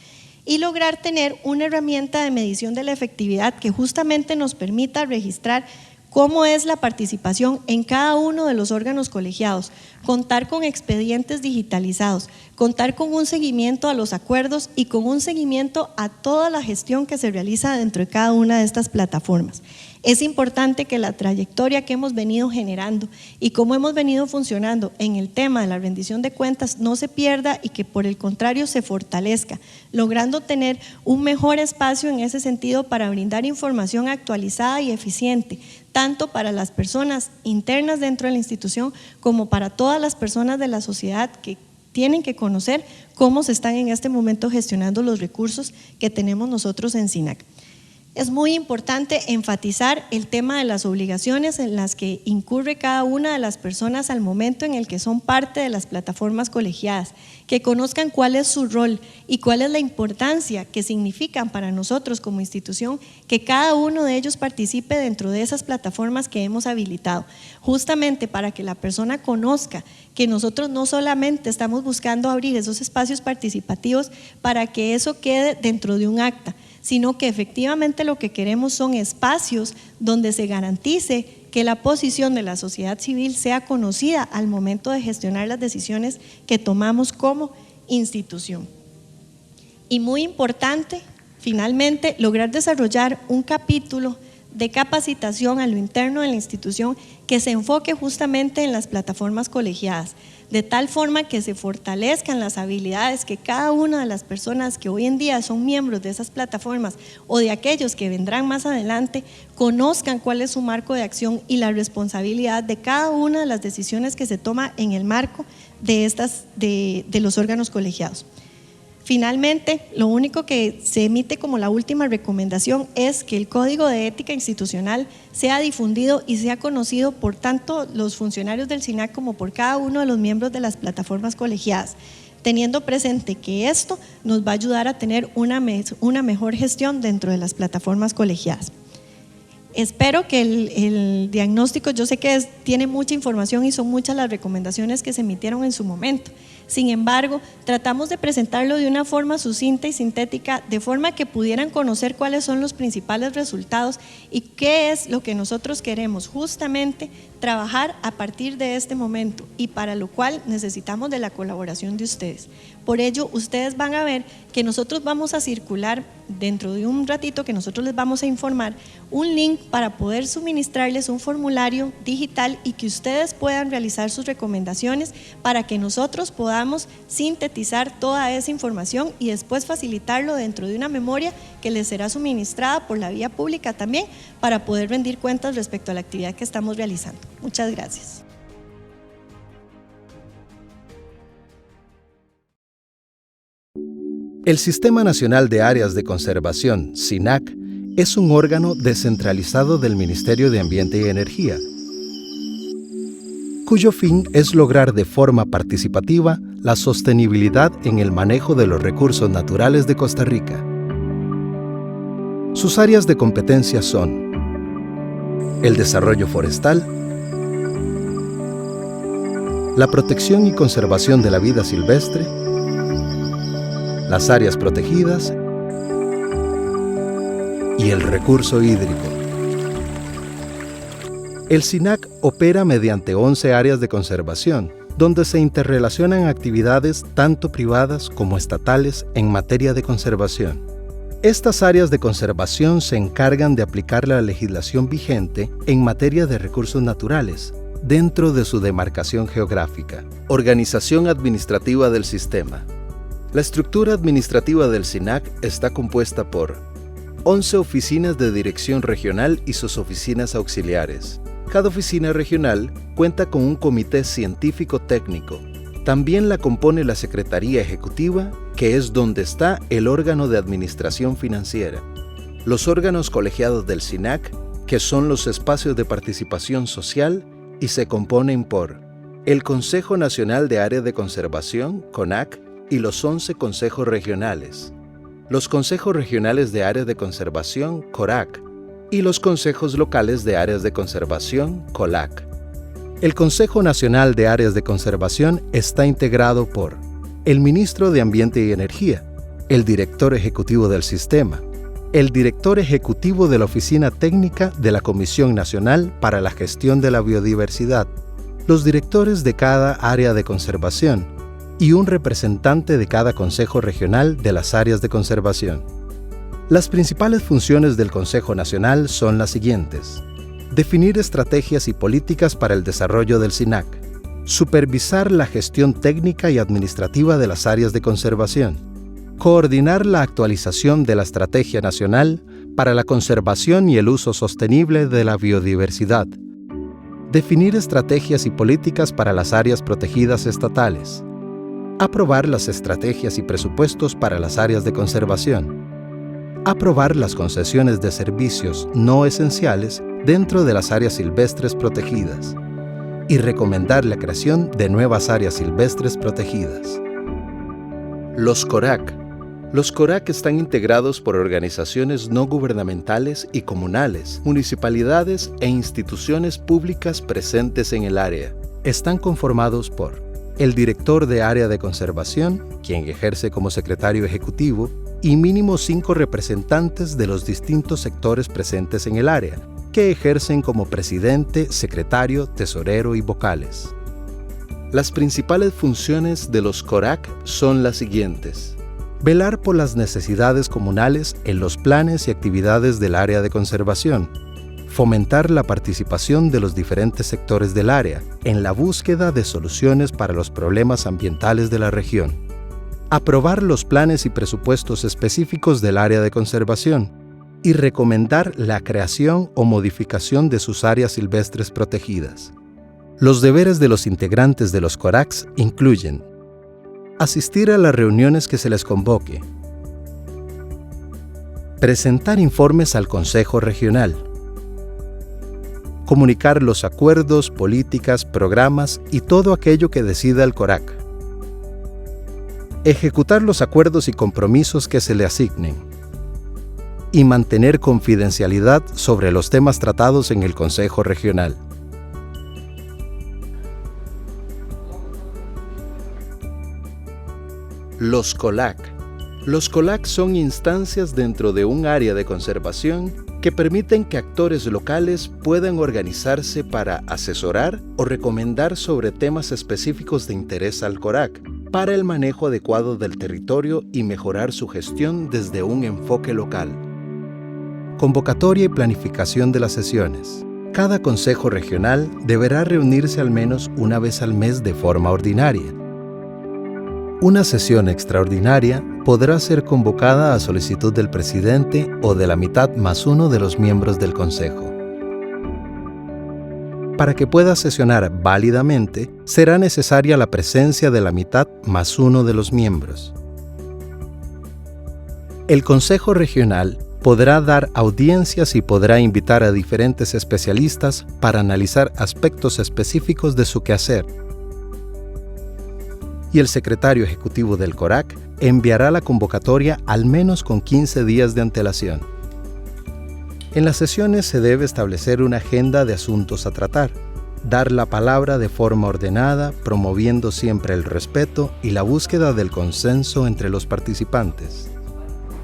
Speaker 3: Y lograr tener una herramienta de medición de la efectividad que justamente nos permita registrar cómo es la participación en cada uno de los órganos colegiados, contar con expedientes digitalizados, contar con un seguimiento a los acuerdos y con un seguimiento a toda la gestión que se realiza dentro de cada una de estas plataformas. Es importante que la trayectoria que hemos venido generando y cómo hemos venido funcionando en el tema de la rendición de cuentas no se pierda y que por el contrario se fortalezca, logrando tener un mejor espacio en ese sentido para brindar información actualizada y eficiente, tanto para las personas internas dentro de la institución como para todas las personas de la sociedad que tienen que conocer cómo se están en este momento gestionando los recursos que tenemos nosotros en SINAC. Es muy importante enfatizar el tema de las obligaciones en las que incurre cada una de las personas al momento en el que son parte de las plataformas colegiadas, que conozcan cuál es su rol y cuál es la importancia que significan para nosotros como institución que cada uno de ellos participe dentro de esas plataformas que hemos habilitado, justamente para que la persona conozca que nosotros no solamente estamos buscando abrir esos espacios participativos para que eso quede dentro de un acta, sino que efectivamente lo que queremos son espacios donde se garantice que la posición de la sociedad civil sea conocida al momento de gestionar las decisiones que tomamos como institución. Y muy importante, finalmente, lograr desarrollar un capítulo de capacitación a lo interno de la institución que se enfoque justamente en las plataformas colegiadas, de tal forma que se fortalezcan las habilidades que cada una de las personas que hoy en día son miembros de esas plataformas o de aquellos que vendrán más adelante conozcan cuál es su marco de acción y la responsabilidad de cada una de las decisiones que se toma en el marco de los órganos colegiados. Finalmente, lo único que se emite como la última recomendación es que el Código de Ética Institucional sea difundido y sea conocido por tanto los funcionarios del SINAC como por cada uno de los miembros de las plataformas colegiadas, teniendo presente que esto nos va a ayudar a tener una mejor gestión dentro de las plataformas colegiadas. Espero que el diagnóstico, yo sé que tiene mucha información y son muchas las recomendaciones que se emitieron en su momento. Sin embargo, tratamos de presentarlo de una forma sucinta y sintética, de forma que pudieran conocer cuáles son los principales resultados y qué es lo que nosotros queremos justamente trabajar a partir de este momento y para lo cual necesitamos de la colaboración de ustedes. Por ello, ustedes van a ver que nosotros vamos a circular dentro de un ratito que nosotros les vamos a informar un link para poder suministrarles un formulario digital y que ustedes puedan realizar sus recomendaciones para que nosotros podamos sintetizar toda esa información y después facilitarlo dentro de una memoria que les será suministrada por la vía pública también para poder rendir cuentas respecto a la actividad que estamos realizando. Muchas gracias.
Speaker 4: El Sistema Nacional de Áreas de Conservación, SINAC, es un órgano descentralizado del Ministerio de Ambiente y Energía, cuyo fin es lograr de forma participativa la sostenibilidad en el manejo de los recursos naturales de Costa Rica. Sus áreas de competencia son el desarrollo forestal, la protección y conservación de la vida silvestre, las áreas protegidas y el recurso hídrico. El SINAC opera mediante 11 áreas de conservación, donde se interrelacionan actividades tanto privadas como estatales en materia de conservación. Estas áreas de conservación se encargan de aplicar la legislación vigente en materia de recursos naturales, dentro de su demarcación geográfica. Organización administrativa del sistema. La estructura administrativa del SINAC está compuesta por 11 oficinas de dirección regional y sus oficinas auxiliares. Cada oficina regional cuenta con un comité científico-técnico. También la compone la Secretaría Ejecutiva, que es donde está el órgano de administración financiera. Los órganos colegiados del SINAC, que son los espacios de participación social, y se componen por el Consejo Nacional de Áreas de Conservación, CONAC, y los 11 consejos regionales, los Consejos Regionales de Áreas de Conservación, CORAC, y los Consejos Locales de Áreas de Conservación, COLAC. El Consejo Nacional de Áreas de Conservación está integrado por el Ministro de Ambiente y Energía, el Director Ejecutivo del Sistema, el Director Ejecutivo de la Oficina Técnica de la Comisión Nacional para la Gestión de la Biodiversidad, los directores de cada área de conservación y un representante de cada Consejo Regional de las áreas de conservación. Las principales funciones del Consejo Nacional son las siguientes: definir estrategias y políticas para el desarrollo del SINAC, supervisar la gestión técnica y administrativa de las áreas de conservación, coordinar la actualización de la Estrategia Nacional para la Conservación y el Uso Sostenible de la Biodiversidad, definir estrategias y políticas para las áreas protegidas estatales, aprobar las estrategias y presupuestos para las áreas de conservación, aprobar las concesiones de servicios no esenciales dentro de las áreas silvestres protegidas y recomendar la creación de nuevas áreas silvestres protegidas. Los CORAC. Los CORAC están integrados por organizaciones no gubernamentales y comunales, municipalidades e instituciones públicas presentes en el área. Están conformados por el director de área de conservación, quien ejerce como secretario ejecutivo, y mínimo 5 representantes de los distintos sectores presentes en el área, que ejercen como presidente, secretario, tesorero y vocales. Las principales funciones de los CORAC son las siguientes: velar por las necesidades comunales en los planes y actividades del área de conservación, fomentar la participación de los diferentes sectores del área en la búsqueda de soluciones para los problemas ambientales de la región, aprobar los planes y presupuestos específicos del área de conservación y recomendar la creación o modificación de sus áreas silvestres protegidas. Los deberes de los integrantes de los CORACs incluyen asistir a las reuniones que se les convoque, presentar informes al Consejo Regional, comunicar los acuerdos, políticas, programas y todo aquello que decida el CORAC, ejecutar los acuerdos y compromisos que se le asignen, y mantener confidencialidad sobre los temas tratados en el Consejo Regional. Los COLAC. Los COLAC son instancias dentro de un área de conservación que permiten que actores locales puedan organizarse para asesorar o recomendar sobre temas específicos de interés al CORAC, para el manejo adecuado del territorio y mejorar su gestión desde un enfoque local. Convocatoria y planificación de las sesiones. Cada consejo regional deberá reunirse al menos una vez al mes de forma ordinaria. Una sesión extraordinaria podrá ser convocada a solicitud del presidente o de la mitad más uno de los miembros del consejo. Para que pueda sesionar válidamente, será necesaria la presencia de la mitad más uno de los miembros. El Consejo Regional podrá dar audiencias y podrá invitar a diferentes especialistas para analizar aspectos específicos de su quehacer. Y el secretario ejecutivo del CORAC enviará la convocatoria al menos con 15 días de antelación. En las sesiones se debe establecer una agenda de asuntos a tratar, dar la palabra de forma ordenada, promoviendo siempre el respeto y la búsqueda del consenso entre los participantes.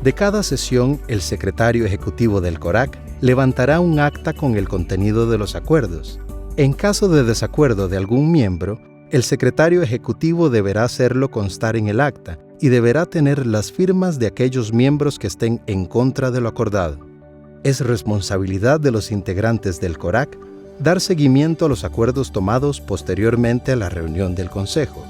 Speaker 4: De cada sesión, el secretario ejecutivo del CORAC levantará un acta con el contenido de los acuerdos. En caso de desacuerdo de algún miembro, el secretario ejecutivo deberá hacerlo constar en el acta y deberá tener las firmas de aquellos miembros que estén en contra de lo acordado. Es responsabilidad de los integrantes del CORAC dar seguimiento a los acuerdos tomados posteriormente a la reunión del Consejo.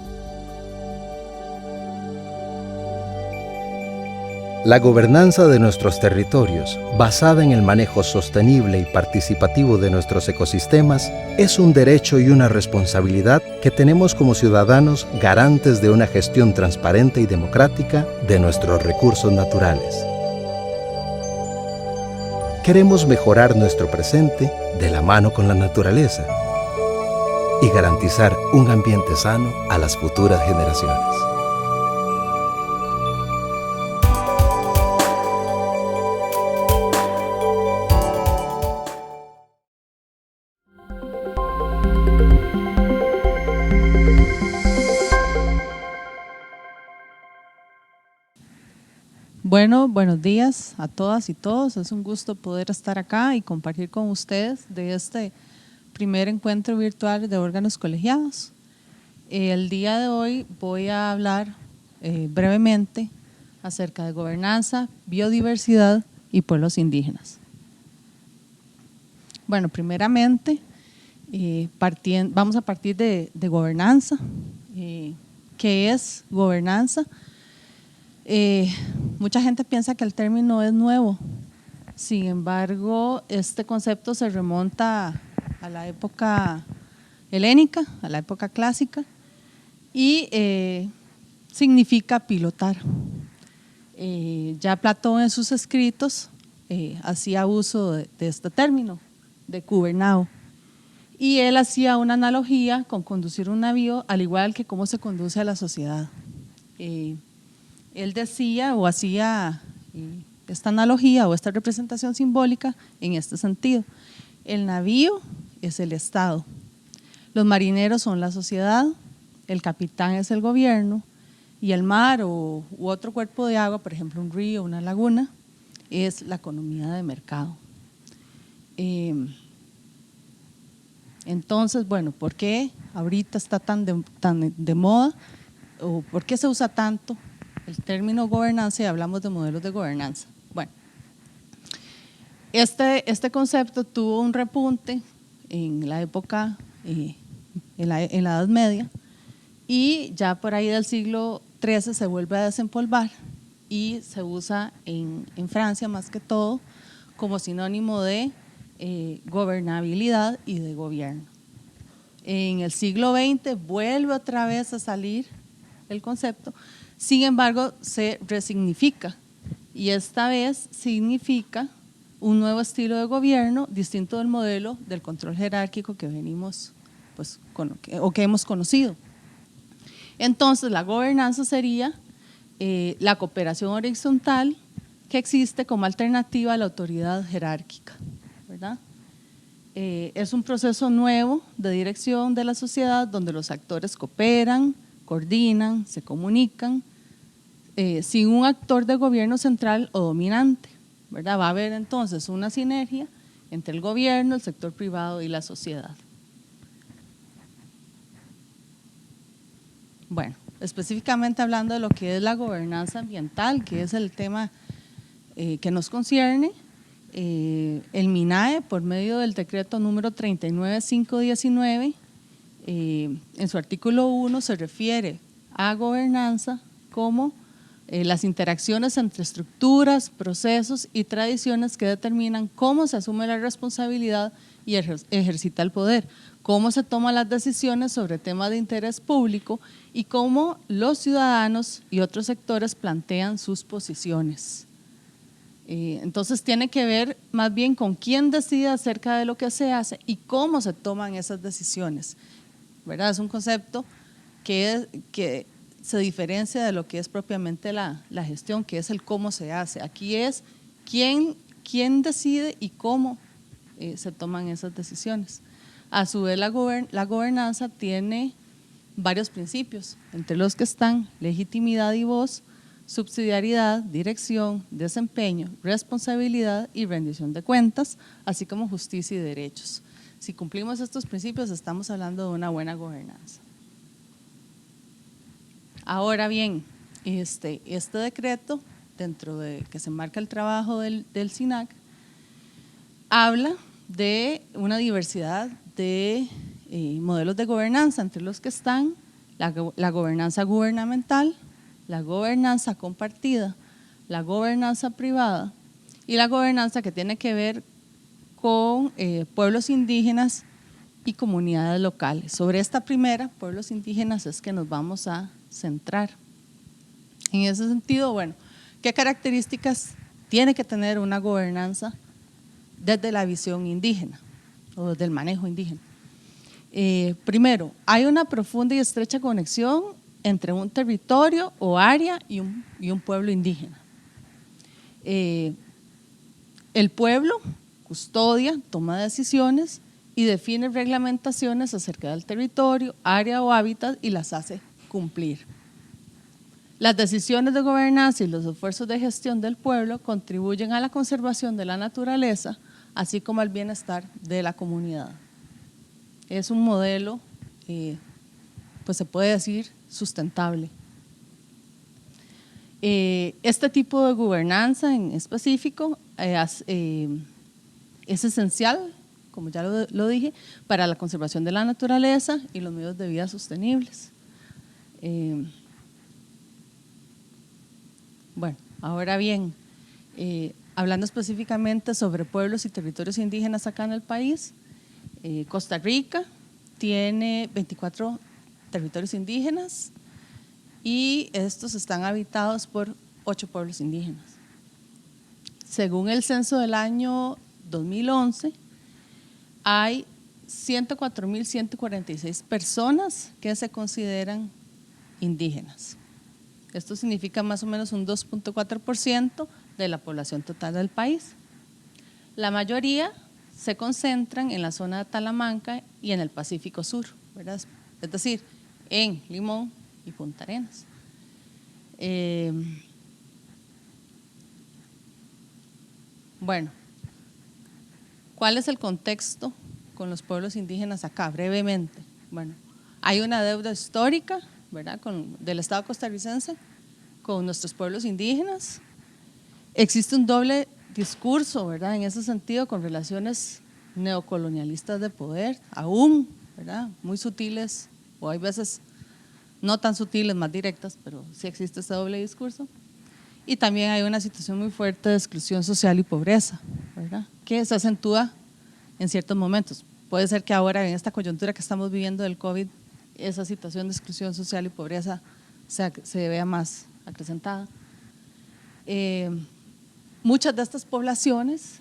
Speaker 4: La gobernanza de nuestros territorios, basada en el manejo sostenible y participativo de nuestros ecosistemas, es un derecho y una responsabilidad que tenemos como ciudadanos garantes de una gestión transparente y democrática de nuestros recursos naturales. Queremos mejorar nuestro presente de la mano con la naturaleza y garantizar un ambiente sano a las futuras generaciones.
Speaker 5: Bueno, buenos días a todas y todos. Es un gusto poder estar acá y compartir con ustedes de este primer encuentro virtual de órganos colegiados. El día de hoy voy a hablar brevemente acerca de gobernanza, biodiversidad y pueblos indígenas. Bueno, primeramente vamos a partir de gobernanza. ¿Qué es gobernanza? Mucha gente piensa que el término es nuevo, sin embargo, este concepto se remonta a la época helénica, a la época clásica, y significa pilotar. Ya Platón en sus escritos hacía uso de este término, de gubernao, y él hacía una analogía con conducir un navío, al igual que cómo se conduce a la sociedad. Él decía o hacía esta analogía o esta representación simbólica en este sentido. El navío es el Estado, los marineros son la sociedad, el capitán es el gobierno y el mar u otro cuerpo de agua, por ejemplo un río, una laguna, es la economía de mercado. Entonces, bueno, ¿por qué ahorita está tan de moda o por qué se usa tanto el término gobernanza y hablamos de modelos de gobernanza? Bueno, este concepto tuvo un repunte en la época, en la Edad Media, y ya por ahí del siglo XIII se vuelve a desempolvar y se usa en Francia más que todo como sinónimo de gobernabilidad y de gobierno. En el siglo XX vuelve otra vez a salir el concepto. Sin embargo, se resignifica y esta vez significa un nuevo estilo de gobierno distinto del modelo del control jerárquico que venimos, pues, o que hemos conocido. Entonces, la gobernanza sería la cooperación horizontal que existe como alternativa a la autoridad jerárquica, ¿verdad? Es un proceso nuevo de dirección de la sociedad donde los actores cooperan, coordinan, se comunican, sin un actor de gobierno central o dominante, ¿verdad? Va a haber entonces una sinergia entre el gobierno, el sector privado y la sociedad. Bueno, específicamente hablando de lo que es la gobernanza ambiental, que es el tema que nos concierne, el MINAE, por medio del decreto número 39519, en su artículo 1 se refiere a gobernanza como las interacciones entre estructuras, procesos y tradiciones que determinan cómo se asume la responsabilidad y ejercita el poder, cómo se toman las decisiones sobre temas de interés público y cómo los ciudadanos y otros sectores plantean sus posiciones. Entonces tiene que ver más bien con quién decide acerca de lo que se hace y cómo se toman esas decisiones, ¿verdad? Es un concepto que se diferencia de lo que es propiamente la gestión, que es el cómo se hace. Aquí es quién quién decide y cómo se toman esas decisiones. A su vez, la gobernanza tiene varios principios, entre los que están legitimidad y voz, subsidiariedad, dirección, desempeño, responsabilidad y rendición de cuentas, así como justicia y derechos. Si cumplimos estos principios, estamos hablando de una buena gobernanza. Ahora bien, este decreto, dentro de que se marca el trabajo del SINAC, habla de una diversidad de modelos de gobernanza, entre los que están la gobernanza gubernamental, la gobernanza compartida, la gobernanza privada y la gobernanza que tiene que ver con pueblos indígenas y comunidades locales. Sobre esta primera, pueblos indígenas, es que nos vamos a centrar. En ese sentido, bueno, ¿qué características tiene que tener una gobernanza desde la visión indígena o desde el manejo indígena? Primero, hay una profunda y estrecha conexión entre un territorio o área y un pueblo indígena. El pueblo custodia, toma decisiones y define reglamentaciones acerca del territorio, área o hábitat y las hace cumplir. Las decisiones de gobernanza y los esfuerzos de gestión del pueblo contribuyen a la conservación de la naturaleza, así como al bienestar de la comunidad. Es un modelo, pues se puede decir, sustentable. Este tipo de gobernanza en específico es esencial, como ya lo dije, para la conservación de la naturaleza y los medios de vida sostenibles. Bueno, ahora bien, hablando específicamente sobre pueblos y territorios indígenas acá en el país, Costa Rica tiene 24 territorios indígenas y estos están habitados por 8 pueblos indígenas. Según el censo del año 2011, hay 104.146 personas que se consideran indígenas. Esto significa más o menos un 2.4% de la población total del país. La mayoría se concentran en la zona de Talamanca y en el Pacífico Sur, ¿verdad? Es decir, en Limón y Punta Arenas. Bueno, ¿cuál es el contexto con los pueblos indígenas acá? Brevemente. Bueno, hay una deuda histórica, ¿verdad?, del Estado costarricense con nuestros pueblos indígenas. Existe un doble discurso, ¿verdad?, en ese sentido, con relaciones neocolonialistas de poder, aún, ¿verdad?, muy sutiles, o hay veces no tan sutiles, más directas, pero sí existe ese doble discurso. Y también hay una situación muy fuerte de exclusión social y pobreza, ¿verdad?, que se acentúa en ciertos momentos. Puede ser que ahora, en esta coyuntura que estamos viviendo del COVID, esa situación de exclusión social y pobreza se vea más acrecentada. Muchas de estas poblaciones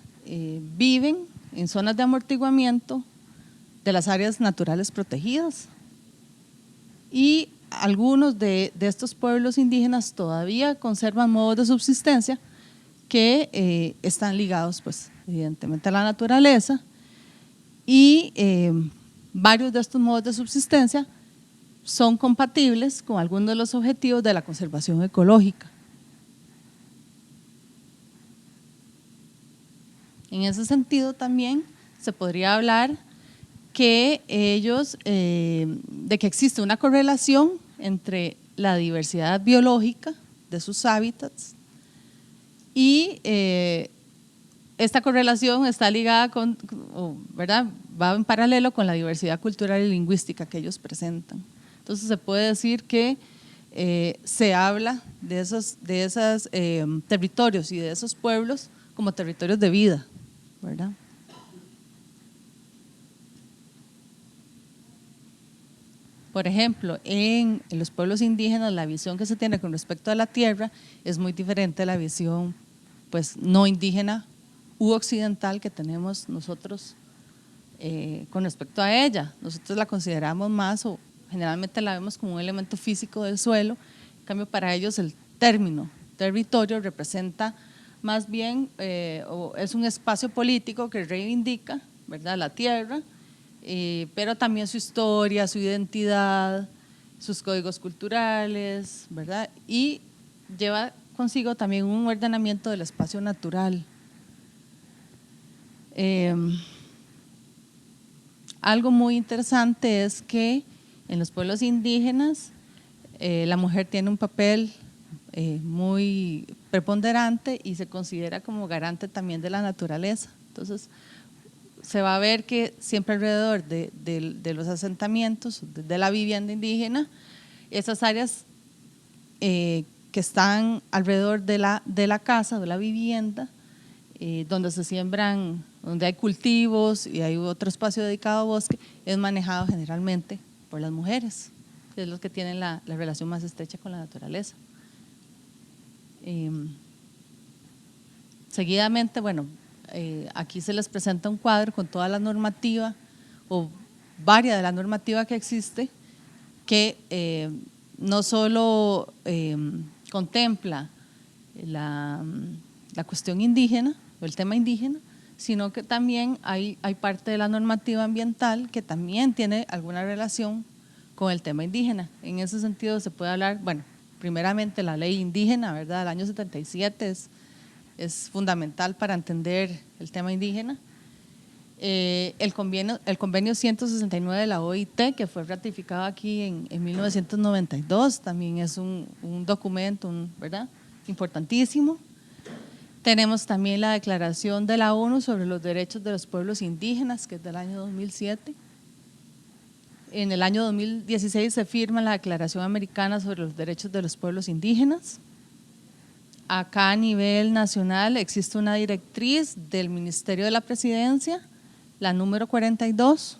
Speaker 5: viven en zonas de amortiguamiento de las áreas naturales protegidas y algunos de estos pueblos indígenas todavía conservan modos de subsistencia que están ligados, pues, evidentemente a la naturaleza, y varios de estos modos de subsistencia son compatibles con algunos de los objetivos de la conservación ecológica. En ese sentido también se podría hablar que de que existe una correlación entre la diversidad biológica de sus hábitats y esta correlación está ligada ¿verdad?, va en paralelo con la diversidad cultural y lingüística que ellos presentan. Entonces se puede decir que se habla de esos territorios y de esos pueblos como territorios de vida, ¿verdad? Por ejemplo, en los pueblos indígenas la visión que se tiene con respecto a la tierra es muy diferente a la visión, pues, no indígena u occidental que tenemos nosotros con respecto a ella. Nosotros la consideramos más, o generalmente la vemos como un elemento físico del suelo. En cambio, para ellos el término territorio representa más bien es un espacio político que reivindica, ¿verdad?, la tierra, pero también su historia, su identidad, sus códigos culturales, ¿verdad? Y lleva consigo también un ordenamiento del espacio natural. Algo muy interesante es que en los pueblos indígenas la mujer tiene un papel muy preponderante y se considera como garante también de la naturaleza. Entonces, se va a ver que siempre alrededor de los asentamientos, de la vivienda indígena, esas áreas que están alrededor de la casa, de la vivienda, donde se siembran, donde hay cultivos y hay otro espacio dedicado a bosque, es manejado generalmente por las mujeres, que es los que tienen la relación más estrecha con la naturaleza. Seguidamente, bueno, aquí se les presenta un cuadro con toda la normativa o varias de la normativa que existe, que no solo contempla la cuestión indígena o el tema indígena, sino que también hay parte de la normativa ambiental que también tiene alguna relación con el tema indígena. En ese sentido se puede hablar, bueno, primeramente la ley indígena, ¿verdad?, del año 77 es fundamental para entender el tema indígena. El convenio 169 de la OIT, que fue ratificado aquí en 1992, también es un documento, ¿verdad?, importantísimo. Tenemos también la Declaración de la ONU sobre los Derechos de los Pueblos Indígenas, que es del año 2007. En el año 2016 se firma la Declaración Americana sobre los Derechos de los Pueblos Indígenas. Acá a nivel nacional existe una directriz del Ministerio de la Presidencia, la número 42,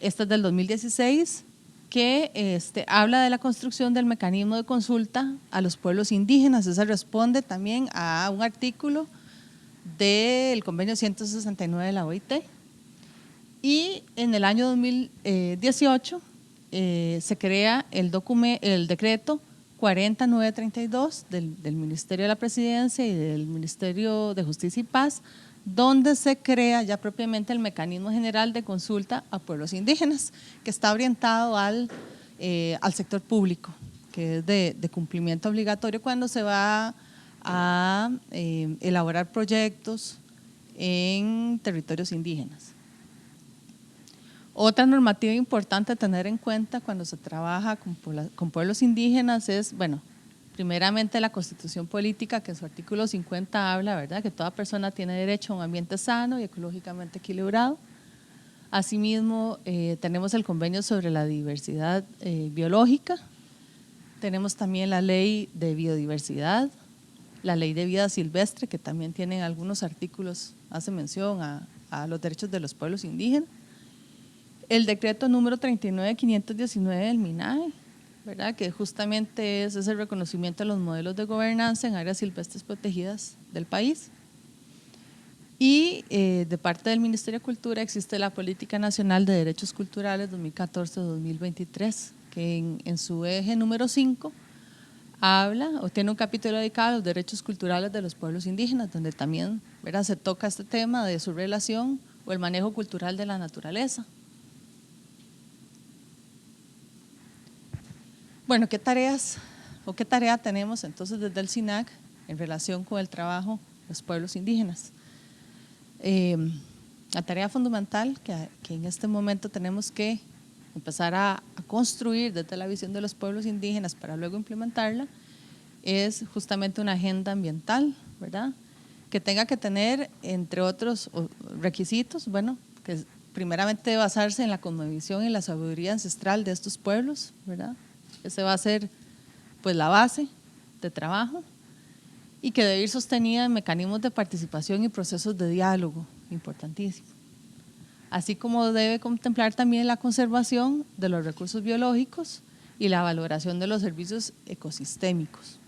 Speaker 5: esta es del 2016, que habla de la construcción del mecanismo de consulta a los pueblos indígenas. Esa responde también a un artículo del convenio 169 de la OIT. Y en el año 2018 se crea el decreto 40932 del Ministerio de la Presidencia y del Ministerio de Justicia y Paz, donde se crea ya propiamente el mecanismo general de consulta a pueblos indígenas, que está orientado al sector público, que es de cumplimiento obligatorio cuando se va a elaborar proyectos en territorios indígenas. Otra normativa importante a tener en cuenta cuando se trabaja con pueblos indígenas es, bueno, primeramente la Constitución Política, que en su artículo 50 habla, ¿verdad?, que toda persona tiene derecho a un ambiente sano y ecológicamente equilibrado. Asimismo, tenemos el convenio sobre la diversidad biológica, tenemos también la ley de biodiversidad, la ley de vida silvestre, que también tienen algunos artículos, hace mención a los derechos de los pueblos indígenas. El decreto número 39519 del MINAE, ¿verdad?, que justamente es el reconocimiento de los modelos de gobernanza en áreas silvestres protegidas del país. Y de parte del Ministerio de Cultura existe la Política Nacional de Derechos Culturales 2014-2023, que en su eje número 5 habla o tiene un capítulo dedicado a los derechos culturales de los pueblos indígenas, donde también, ¿verdad?, se toca este tema de su relación o el manejo cultural de la naturaleza. Bueno, ¿qué tareas o qué tarea tenemos entonces desde el SINAC en relación con el trabajo de los pueblos indígenas? La tarea fundamental que en este momento tenemos que empezar a construir desde la visión de los pueblos indígenas para luego implementarla es justamente una agenda ambiental, ¿verdad?, que tenga que tener, entre otros requisitos, bueno, que primeramente debe basarse en la cosmovisión y la sabiduría ancestral de estos pueblos, ¿verdad? Ese va a ser pues la base de trabajo, y que debe ir sostenida en mecanismos de participación y procesos de diálogo, importantísimo. Así como debe contemplar también la conservación de los recursos biológicos y la valoración de los servicios ecosistémicos.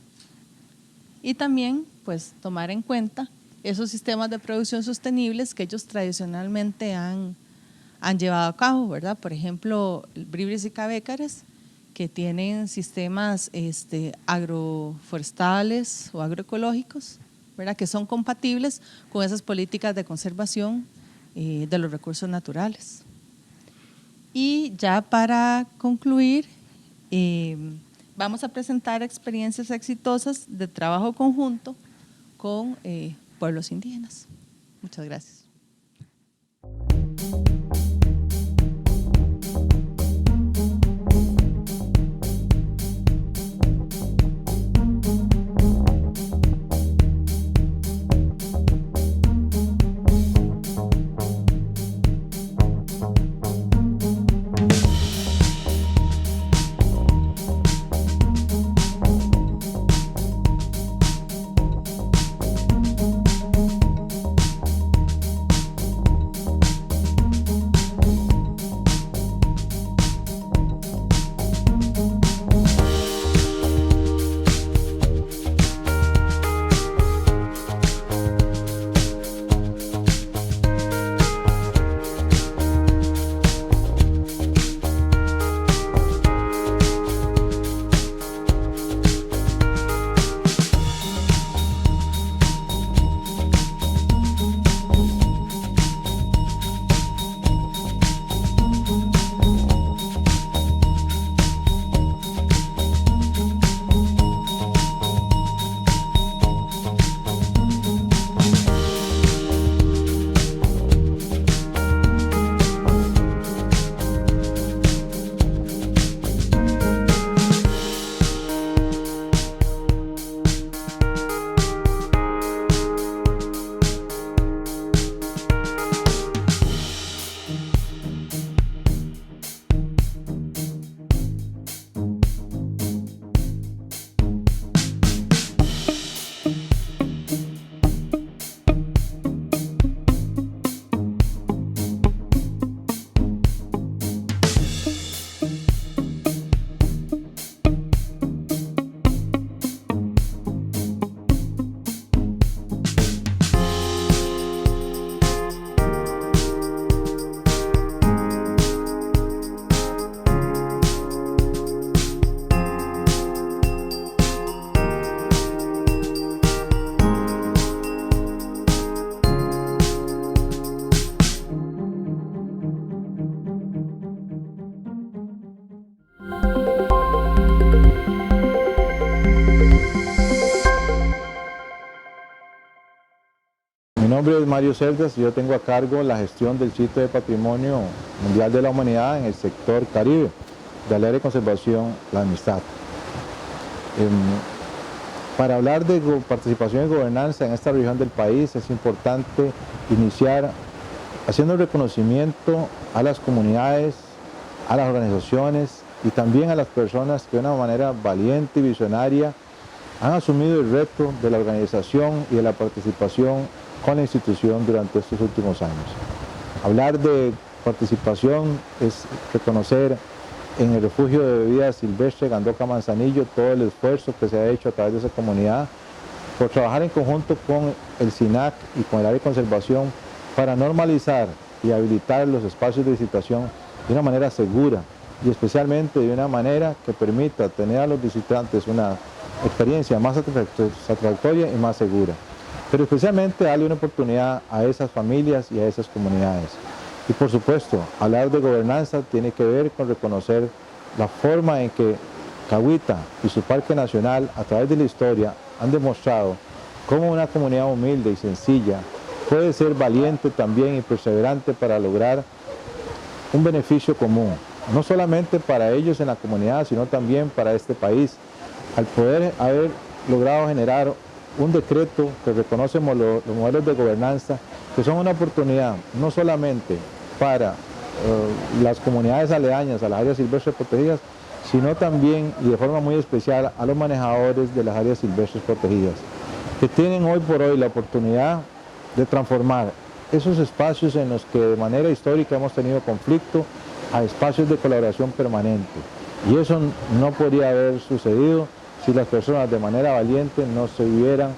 Speaker 5: Y también pues tomar en cuenta esos sistemas de producción sostenibles que ellos tradicionalmente han llevado a cabo, ¿verdad? Por ejemplo, Bribris y Cabécares, que tienen sistemas agroforestales o agroecológicos, ¿verdad?, que son compatibles con esas políticas de conservación de los recursos naturales. Y ya para concluir, vamos a presentar experiencias exitosas de trabajo conjunto con pueblos indígenas. Muchas gracias.
Speaker 6: Mi nombre es Mario Cerdas y yo tengo a cargo la gestión del sitio de Patrimonio Mundial de la Humanidad en el sector Caribe, de Área de Conservación La Amistad. Para hablar de participación y gobernanza en esta región del país es importante iniciar haciendo el reconocimiento a las comunidades, a las organizaciones y también a las personas que de una manera valiente y visionaria han asumido el reto de la organización y de la participación con la institución durante estos últimos años. Hablar de participación es reconocer en el refugio de vida silvestre Gandoca Manzanillo todo el esfuerzo que se ha hecho a través de esa comunidad por trabajar en conjunto con el SINAC y con el área de conservación para normalizar y habilitar los espacios de visitación de una manera segura y especialmente de una manera que permita tener a los visitantes una experiencia más satisfactoria y más segura. Pero especialmente darle una oportunidad a esas familias y a esas comunidades. Y por supuesto, hablar de gobernanza tiene que ver con reconocer la forma en que Cahuita y su Parque Nacional, a través de la historia, han demostrado cómo una comunidad humilde y sencilla puede ser valiente también y perseverante para lograr un beneficio común, no solamente para ellos en la comunidad, sino también para este país, al poder haber logrado generar un decreto que reconoce los modelos de gobernanza que son una oportunidad no solamente para las comunidades aledañas a las áreas silvestres protegidas, sino también y de forma muy especial a los manejadores de las áreas silvestres protegidas, que tienen hoy por hoy la oportunidad de transformar esos espacios en los que de manera histórica hemos tenido conflicto a espacios de colaboración permanente. Y eso no podría haber sucedido si las personas de manera valiente no se hubieran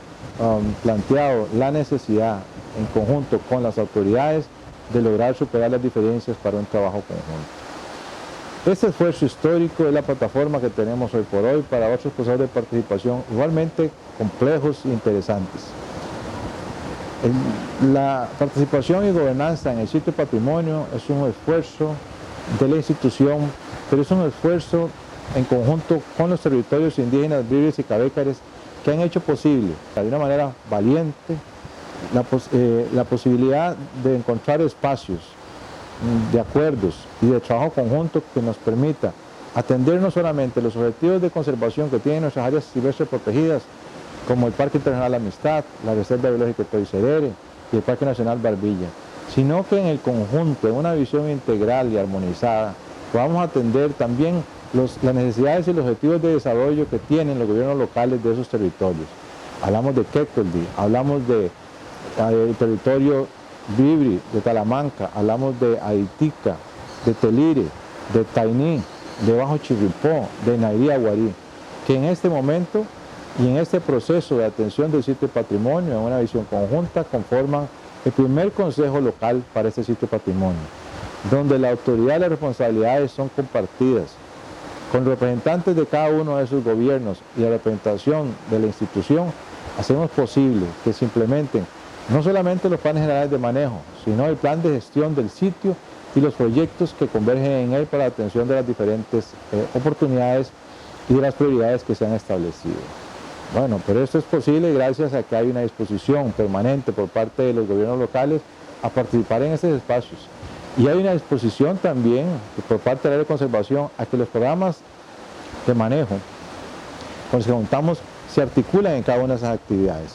Speaker 6: planteado la necesidad en conjunto con las autoridades de lograr superar las diferencias para un trabajo conjunto. Este esfuerzo histórico es la plataforma que tenemos hoy por hoy para otros procesos de participación igualmente complejos e interesantes. La participación y gobernanza en el sitio patrimonio es un esfuerzo de la institución, pero es un esfuerzo en conjunto con los territorios indígenas, bribris y cabécares que han hecho posible, de una manera valiente, la posibilidad de encontrar espacios de acuerdos y de trabajo conjunto que nos permita atender no solamente los objetivos de conservación que tienen nuestras áreas silvestres protegidas, como el Parque Internacional La Amistad, la Reserva Biológica Toiserere y el Parque Nacional Barbilla, sino que en el conjunto, en una visión integral y armonizada, podamos atender también las necesidades y los objetivos de desarrollo que tienen los gobiernos locales de esos territorios. Hablamos de Quecoldi, hablamos del territorio Bribri, de Talamanca, hablamos de Aitica, de Telire, de Tainí, de Bajo Chirripó, de Nairí Aguarí, que en este momento y en este proceso de atención del sitio de patrimonio, en una visión conjunta, conforman el primer consejo local para este sitio de patrimonio, donde la autoridad y las responsabilidades son compartidas, con representantes de cada uno de esos gobiernos y la representación de la institución, hacemos posible que se implementen no solamente los planes generales de manejo, sino el plan de gestión del sitio y los proyectos que convergen en él para la atención de las diferentes oportunidades y de las prioridades que se han establecido. Bueno, pero esto es posible gracias a que hay una disposición permanente por parte de los gobiernos locales a participar en esos espacios. Y hay una disposición también por parte del área de conservación a que los programas de manejo con los que contamos se articulan en cada una de esas actividades.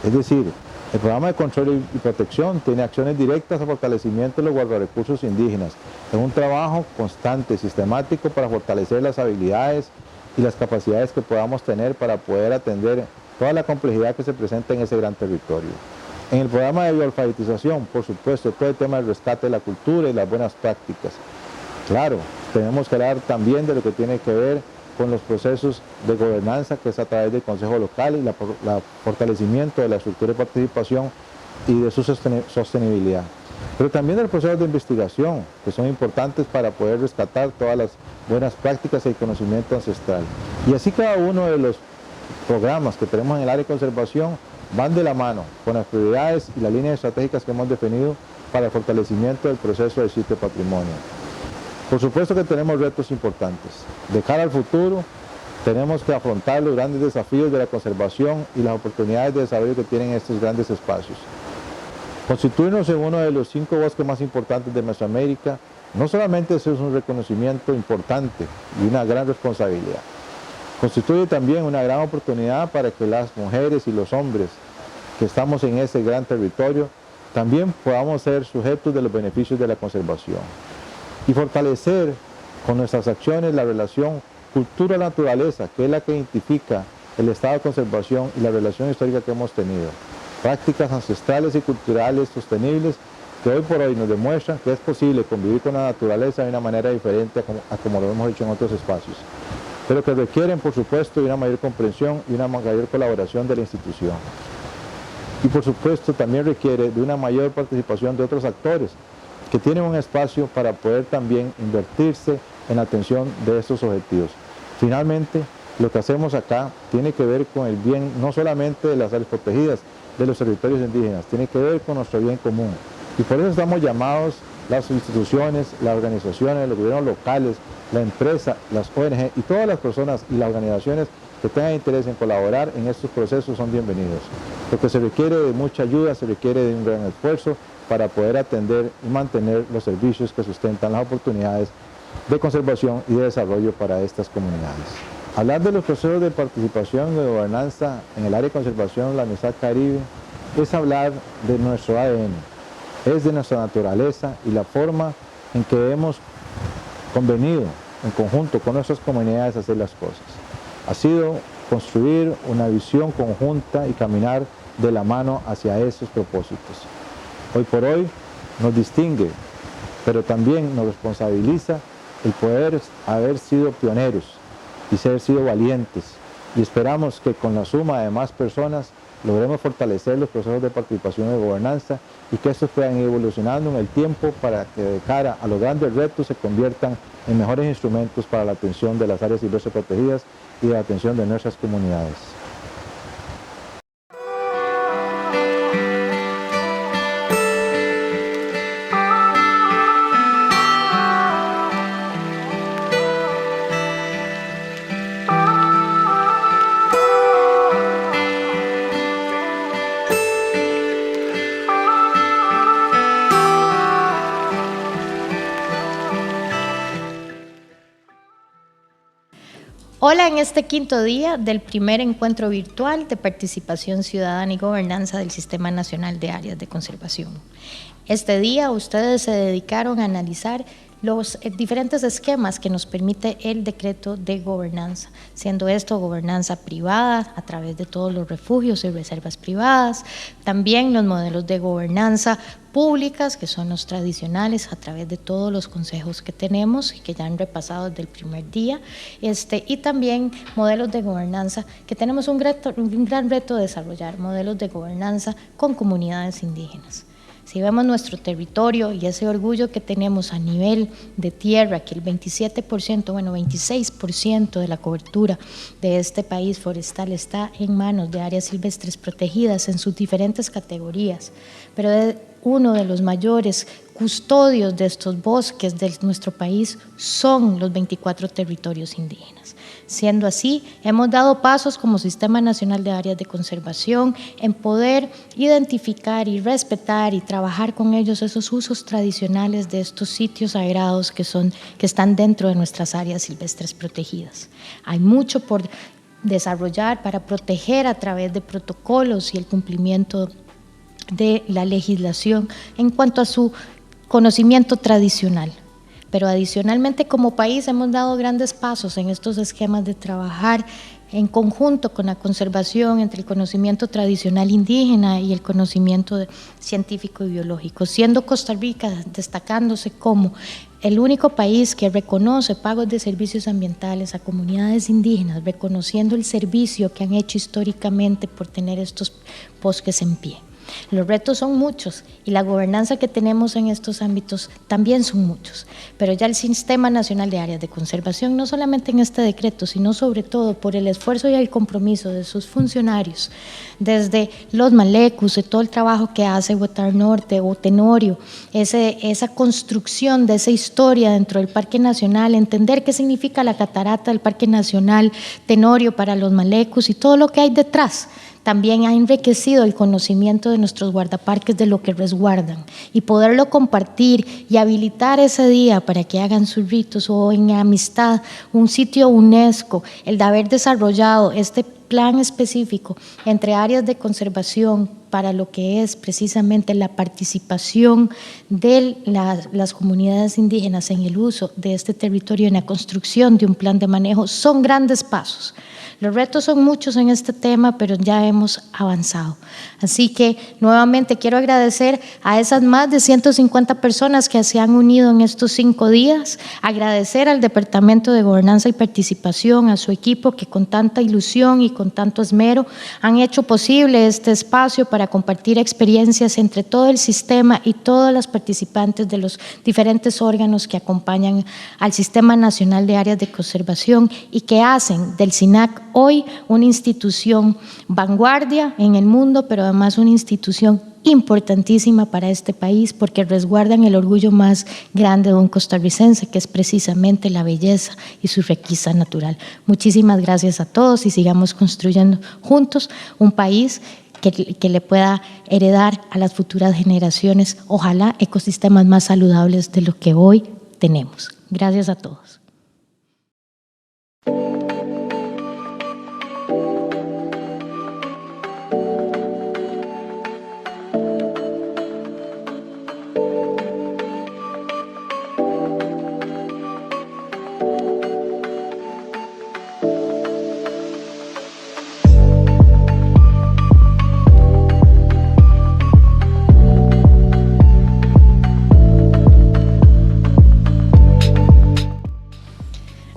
Speaker 6: Es decir, el programa de control y protección tiene acciones directas a fortalecimiento de los guardarrecursos indígenas. Es un trabajo constante, sistemático para fortalecer las habilidades y las capacidades que podamos tener para poder atender toda la complejidad que se presenta en ese gran territorio. En el programa de bioalfabetización, por supuesto, todo el tema del rescate de la cultura y las buenas prácticas. Claro, tenemos que hablar también de lo que tiene que ver con los procesos de gobernanza, que es a través del Consejo Local y el fortalecimiento de la estructura de participación y de su sostenibilidad. Pero también de los procesos de investigación, que son importantes para poder rescatar todas las buenas prácticas y el conocimiento ancestral. Y así cada uno de los programas que tenemos en el área de conservación van de la mano con las prioridades y las líneas estratégicas que hemos definido para el fortalecimiento del proceso del sitio de patrimonio. Por supuesto que tenemos retos importantes. De cara al futuro, tenemos que afrontar los grandes desafíos de la conservación y las oportunidades de desarrollo que tienen estos grandes espacios. Constituirnos en uno de los 5 bosques más importantes de Mesoamérica, no solamente eso es un reconocimiento importante y una gran responsabilidad, constituye también una gran oportunidad para que las mujeres y los hombres que estamos en ese gran territorio también podamos ser sujetos de los beneficios de la conservación y fortalecer con nuestras acciones la relación cultura-naturaleza, que es la que identifica el estado de conservación y la relación histórica que hemos tenido. Prácticas ancestrales y culturales sostenibles que hoy por hoy nos demuestran que es posible convivir con la naturaleza de una manera diferente a como lo hemos hecho en otros espacios, pero que requieren, por supuesto, de una mayor comprensión y una mayor colaboración de la institución. Y por supuesto también requiere de una mayor participación de otros actores que tienen un espacio para poder también invertirse en la atención de estos objetivos. Finalmente, lo que hacemos acá tiene que ver con el bien no solamente de las áreas protegidas, de los territorios indígenas, tiene que ver con nuestro bien común. Y por eso estamos llamados las instituciones, las organizaciones, los gobiernos locales, la empresa, las ONG y todas las personas y las organizaciones que tengan interés en colaborar en estos procesos son bienvenidos. Porque se requiere de mucha ayuda, se requiere de un gran esfuerzo para poder atender y mantener los servicios que sustentan las oportunidades de conservación y de desarrollo para estas comunidades. Hablar de los procesos de participación y de gobernanza en el área de conservación de la Amistad Caribe es hablar de nuestro ADN, es de nuestra naturaleza y la forma en que hemos convenido en conjunto con nuestras comunidades hacer las cosas. Ha sido construir una visión conjunta y caminar de la mano hacia esos propósitos. Hoy por hoy nos distingue, pero también nos responsabiliza el poder haber sido pioneros y ser sido valientes. Y esperamos que con la suma de más personas logremos fortalecer los procesos de participación y de gobernanza y que estos puedan ir evolucionando en el tiempo para que de cara a los grandes retos se conviertan en mejores instrumentos para la atención de las áreas silvestres protegidas y de la atención de nuestras comunidades.
Speaker 7: Hola, en este quinto día del primer encuentro virtual de participación ciudadana y gobernanza del Sistema Nacional de Áreas de Conservación. Este día ustedes se dedicaron a analizar los diferentes esquemas que nos permite el decreto de gobernanza, siendo esto gobernanza privada a través de todos los refugios y reservas privadas, también los modelos de gobernanza públicas, que son los tradicionales, a través de todos los consejos que tenemos y que ya han repasado desde el primer día, y también modelos de gobernanza que tenemos un gran reto de desarrollar, modelos de gobernanza con comunidades indígenas. Si vemos nuestro territorio y ese orgullo que tenemos a nivel de tierra, que el 26% de la cobertura de este país forestal está en manos de áreas silvestres protegidas en sus diferentes categorías, pero uno de los mayores custodios de estos bosques de nuestro país son los 24 territorios indígenas. Siendo así, hemos dado pasos como Sistema Nacional de Áreas de Conservación en poder identificar y respetar y trabajar con ellos esos usos tradicionales de estos sitios sagrados que están dentro de nuestras áreas silvestres protegidas. Hay mucho por desarrollar para proteger a través de protocolos y el cumplimiento de la legislación en cuanto a su conocimiento tradicional. Pero adicionalmente como país hemos dado grandes pasos en estos esquemas de trabajar en conjunto con la conservación entre el conocimiento tradicional indígena y el conocimiento científico y biológico, siendo Costa Rica destacándose como el único país que reconoce pagos de servicios ambientales a comunidades indígenas, reconociendo el servicio que han hecho históricamente por tener estos bosques en pie. Los retos son muchos y la gobernanza que tenemos en estos ámbitos también son muchos, pero ya el Sistema Nacional de Áreas de Conservación, no solamente en este decreto, sino sobre todo por el esfuerzo y el compromiso de sus funcionarios, desde los malecus, de todo el trabajo que hace Huetar Norte o Tenorio, esa construcción de esa historia dentro del Parque Nacional, entender qué significa la catarata del Parque Nacional Tenorio para los malecus y todo lo que hay detrás. También ha enriquecido el conocimiento de nuestros guardaparques de lo que resguardan y poderlo compartir y habilitar ese día para que hagan sus ritos o en amistad, un sitio UNESCO, el de haber desarrollado este plan específico entre áreas de conservación para lo que es precisamente la participación de las comunidades indígenas en el uso de este territorio, en la construcción de un plan de manejo, son grandes pasos. Los retos son muchos en este tema, pero ya hemos avanzado. Así que nuevamente quiero agradecer a esas más de 150 personas que se han unido en estos 5 días, agradecer al Departamento de Gobernanza y Participación, a su equipo que con tanta ilusión y con tanto esmero han hecho posible este espacio para compartir experiencias entre todo el sistema y todas las participantes de los diferentes órganos que acompañan al Sistema Nacional de Áreas de Conservación y que hacen del SINAC hoy una institución vanguardia en el mundo, pero además una institución importantísima para este país porque resguardan el orgullo más grande de un costarricense, que es precisamente la belleza y su riqueza natural. Muchísimas gracias a todos y sigamos construyendo juntos un país que le pueda heredar a las futuras generaciones, ojalá, ecosistemas más saludables de lo que hoy tenemos. Gracias a todos.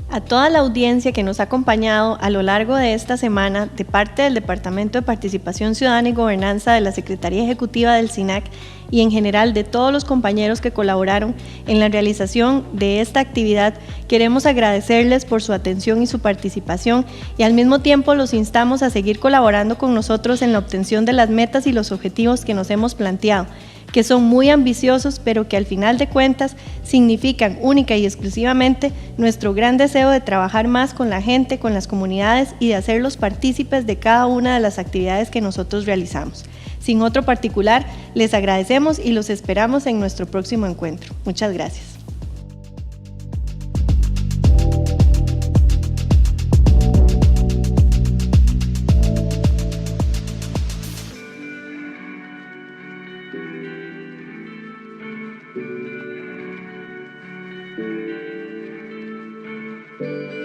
Speaker 3: A toda la audiencia que nos ha acompañado a lo largo de esta semana de parte del Departamento de Participación Ciudadana y Gobernanza de la Secretaría Ejecutiva del SINAC y en general de todos los compañeros que colaboraron en la realización de esta actividad, queremos agradecerles por su atención y su participación y al mismo tiempo los instamos a seguir colaborando con nosotros en la obtención de las metas y los objetivos que nos hemos planteado, que son muy ambiciosos, pero que al final de cuentas significan única y exclusivamente nuestro gran deseo de trabajar más con la gente, con las comunidades y de hacerlos partícipes de cada una de las actividades que nosotros realizamos. Sin otro particular, les agradecemos y los esperamos en nuestro próximo encuentro. Muchas gracias.
Speaker 8: Música